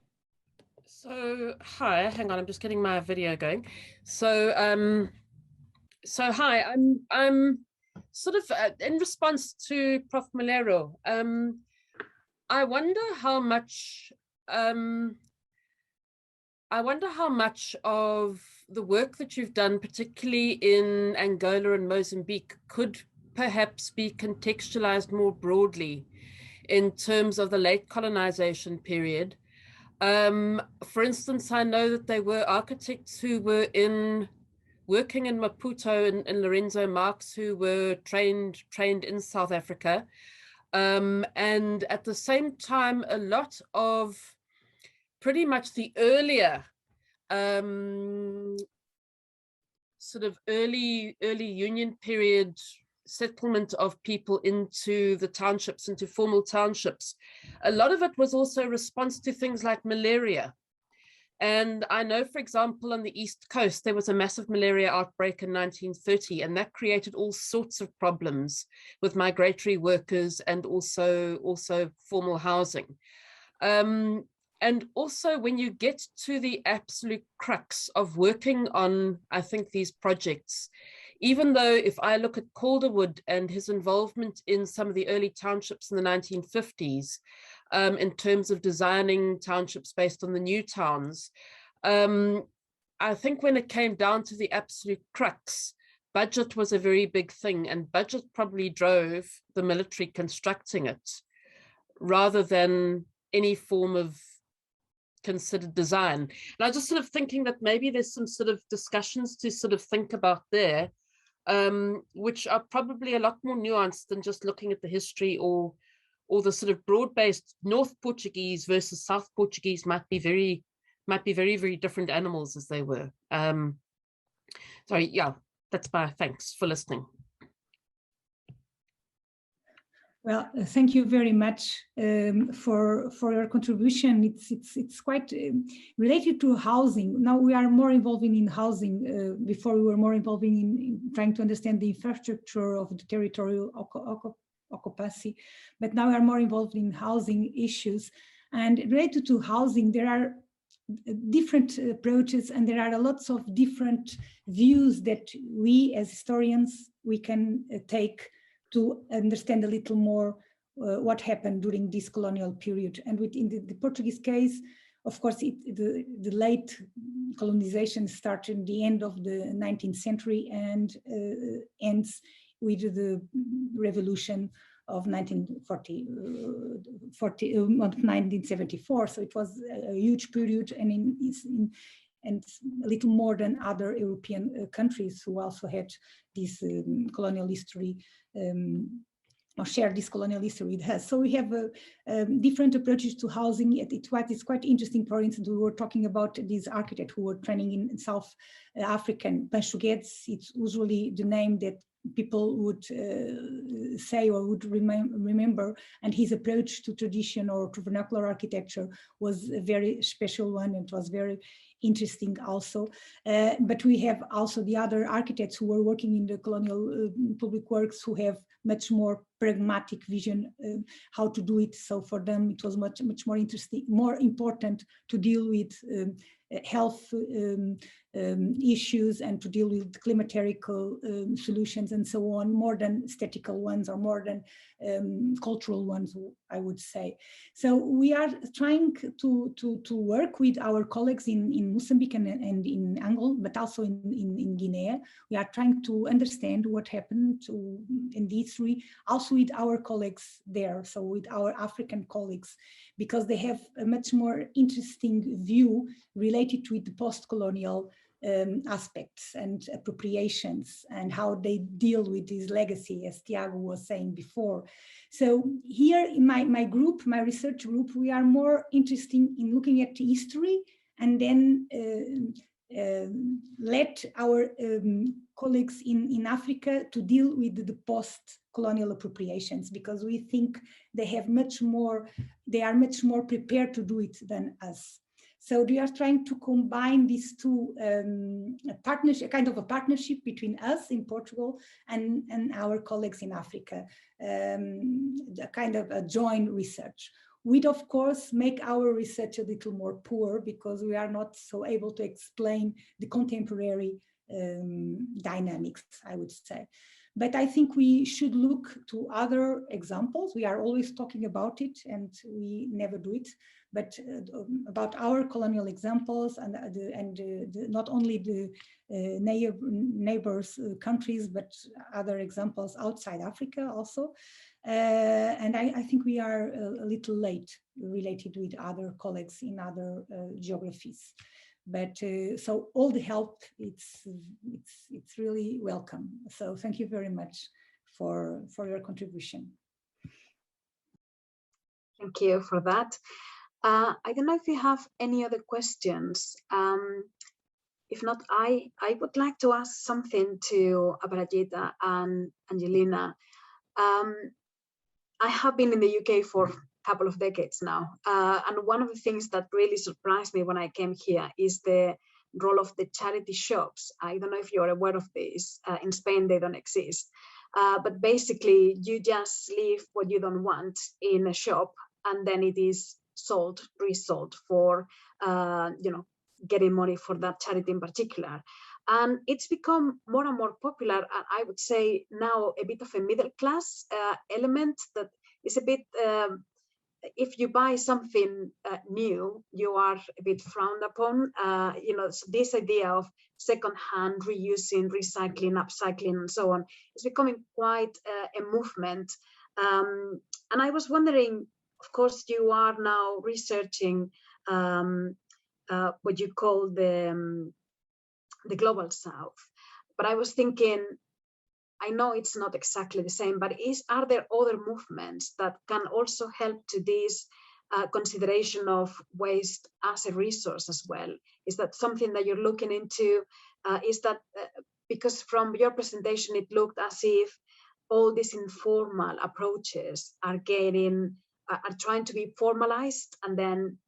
So, hi, hang on, I'm just getting my video going. So, hi, I'm sort of in response to Prof. Melero. I wonder how much of the work that you've done, particularly in Angola and Mozambique, could perhaps be contextualized more broadly in terms of the late colonization period. For instance, I know that there were architects who were working in Maputo and Lorenzo Marx who were trained in South Africa. And at the same time, a lot of pretty much the earlier sort of early Union period settlement of people into the townships, into formal townships. A lot of it was also a response to things like malaria. And I know, for example, on the East Coast, there was a massive malaria outbreak in 1930, and that created all sorts of problems with migratory workers and also formal housing. And also when you get to the absolute crux of working on, I think, these projects, even though if I look at Calderwood and his involvement in some of the early townships in the 1950s, in terms of designing townships based on the new towns, I think when it came down to the absolute crux, budget was a very big thing, and budget probably drove the military constructing it rather than any form of considered design. And I was just sort of thinking that maybe there's some sort of discussions to sort of think about there, which are probably a lot more nuanced than just looking at the history or the sort of broad-based North Portuguese versus South Portuguese might be very, very different animals as they were. Sorry, yeah, that's my thanks for listening. Well, thank you very much for your contribution. It's quite related to housing. Now we are more involved in housing. Before we were more involved in trying to understand the infrastructure of the territorial occupancy, but now we are more involved in housing issues. And related to housing, there are different approaches, and there are lots of different views that we as historians, we can take to understand a little more what happened during this colonial period. And within the Portuguese case, of course, the late colonization started in the end of the 19th century and ends with the revolution of 1974. So it was a huge period, and and a little more than other European countries who also had this colonial history, or share this colonial history with us. So we have different approaches to housing. It's quite interesting. For instance, we were talking about this architect who were training in South African, Pancho Guedes. It's usually the name that people would say or would remember, and his approach to tradition or to vernacular architecture was a very special one. It was very interesting also. But we have also the other architects who were working in the colonial public works who have much more pragmatic vision how to do it. So for them, it was much more interesting, more important to deal with health issues and to deal with climaterical solutions and so on, more than aesthetical ones or more than cultural ones, I would say. So we are trying to work with our colleagues in Mozambique and in Angola, but also in Guinea. We are trying to understand what happened in these three, also with our colleagues there, so with our African colleagues, because they have a much more interesting view related with the post-colonial aspects and appropriations and how they deal with this legacy, as Tiago was saying before. So here in my group, my research group, we are more interested in looking at the history and then let our colleagues in Africa to deal with the post-colonial appropriations, because we think they are much more prepared to do it than us. So we are trying to combine these two partnership, kind of a partnership between us in Portugal and our colleagues in Africa, a kind of a joint research. We'd of course make our research a little more poor because we are not so able to explain the contemporary dynamics, I would say. But I think we should look to other examples. We are always talking about it and we never do it, but about our colonial examples and not only the neighbors countries, but other examples outside Africa also. And I think we are a little late related with other colleagues in other geographies. But so all the help, it's really welcome. So thank you very much for your contribution. Thank you for that. I don't know if you have any other questions. If not, I would like to ask something to Aparajita and Angelina. I have been in the UK for couple of decades now. And one of the things that really surprised me when I came here is the role of the charity shops. I don't know if you're aware of this. In Spain, they don't exist. But basically, you just leave what you don't want in a shop, and then it is sold, resold for, getting money for that charity in particular. And it's become more and more popular. And I would say now a bit of a middle class element that is a bit, if you buy something new, you are a bit frowned upon. So this idea of second-hand reusing, recycling, upcycling, and so on is becoming quite a movement. And I was wondering, of course, you are now researching what you call the Global South, but I was thinking, I know it's not exactly the same, but are there other movements that can also help to this consideration of waste as a resource as well? Is that something that you're looking into? Is that because from your presentation, it looked as if all these informal approaches are trying to be formalized, and then,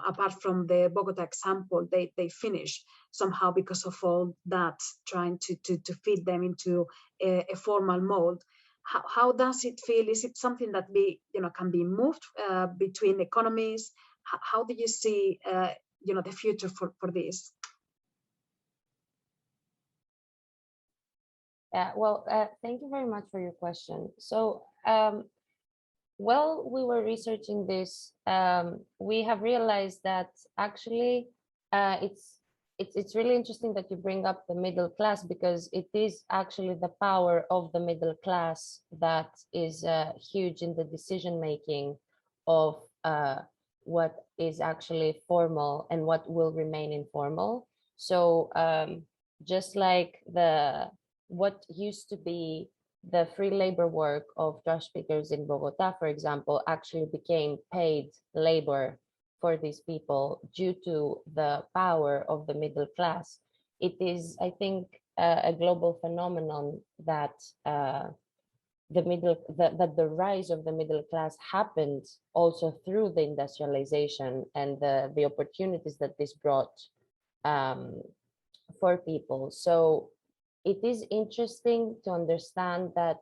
apart from the Bogota example, they finish somehow because of all that, trying to fit them into a formal mold. How does it feel? Is it something that can be moved between economies? How do you see the future for this? Well, thank you very much for your question. So while we were researching this, we have realized that actually it's it's really interesting that you bring up the middle class, because it is actually the power of the middle class that is huge in the decision making of what is actually formal and what will remain informal. So just like what used to be the free labor work of trash pickers in Bogota, for example, actually became paid labor for these people due to the power of the middle class. It is, I think, a global phenomenon that the rise of the middle class happened also through the industrialization and the opportunities that this brought for people. So it is interesting to understand that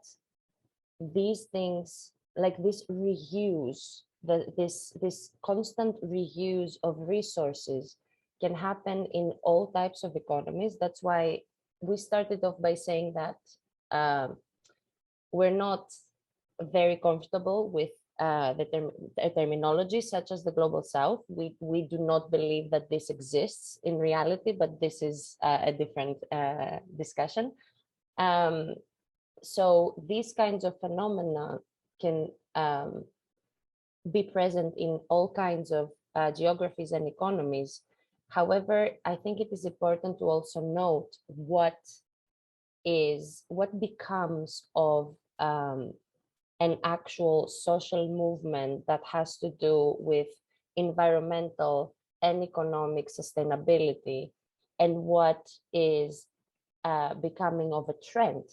these things, like this reuse, this constant reuse of resources, can happen in all types of economies. That's why we started off by saying that we're not very comfortable with the terminology such as the global south. We do not believe that this exists in reality, but this is a different discussion. So these kinds of phenomena can be present in all kinds of geographies and economies. However, I think it is important to also note what becomes of an actual social movement that has to do with environmental and economic sustainability, and what is becoming of a trend,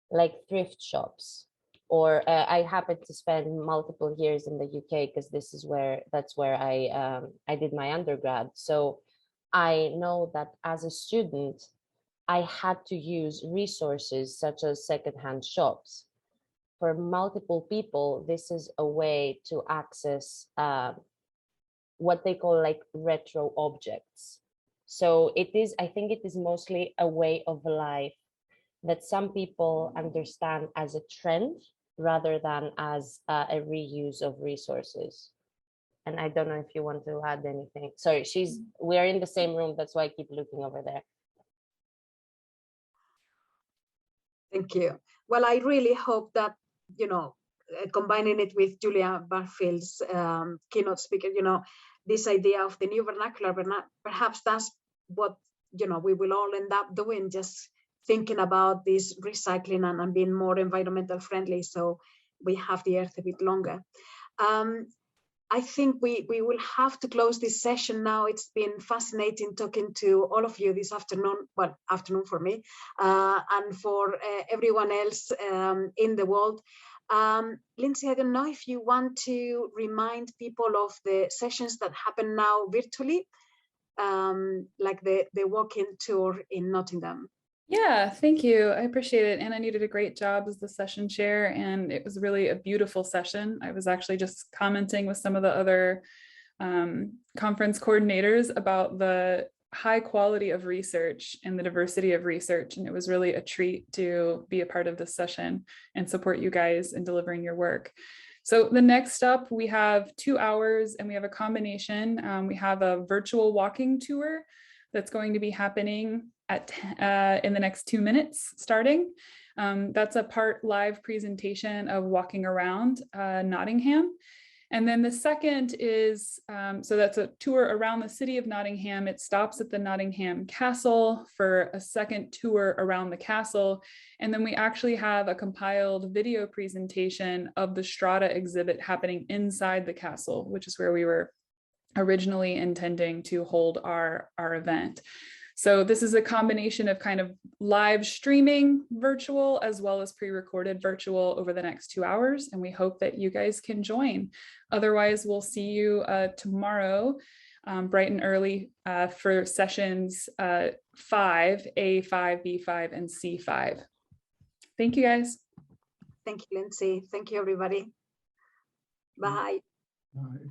like thrift shops. Or I happened to spend multiple years in the UK because that's where I did my undergrad. So I know that as a student, I had to use resources such as secondhand shops. For multiple people, this is a way to access what they call like retro objects. So I think it is mostly a way of life that some people understand as a trend rather than as a reuse of resources. And I don't know if you want to add anything. Sorry, we're in the same room. That's why I keep looking over there. Thank you. Well, I really hope that, combining it with Julia Barfield's keynote speaker, this idea of the new vernacular, perhaps that's what, we will all end up doing, just thinking about this recycling and being more environmental friendly, so we have the earth a bit longer. I think we will have to close this session now. It's been fascinating talking to all of you this afternoon, well, afternoon for me, and for everyone else in the world. Lindsay, I don't know if you want to remind people of the sessions that happen now virtually, like the walking tour in Nottingham. Yeah, thank you. I appreciate it. Anna, you did a great job as the session chair, and it was really a beautiful session. I was actually just commenting with some of the other conference coordinators about the high quality of research and the diversity of research. And it was really a treat to be a part of this session and support you guys in delivering your work. So the next up, we have 2 hours and we have a combination. We have a virtual walking tour that's going to be happening in the next 2 minutes starting. That's a part live presentation of walking around Nottingham. And then the second is, so that's a tour around the city of Nottingham. It stops at the Nottingham Castle for a second tour around the castle. And then we actually have a compiled video presentation of the Strata exhibit happening inside the castle, which is where we were originally intending to hold our event. So this is a combination of kind of live streaming virtual as well as pre-recorded virtual over the next 2 hours. And we hope that you guys can join. Otherwise, we'll see you tomorrow, bright and early for sessions 5, A5, B5, and C5. Thank you, guys. Thank you, Lindsay. Thank you, everybody. Bye. Bye.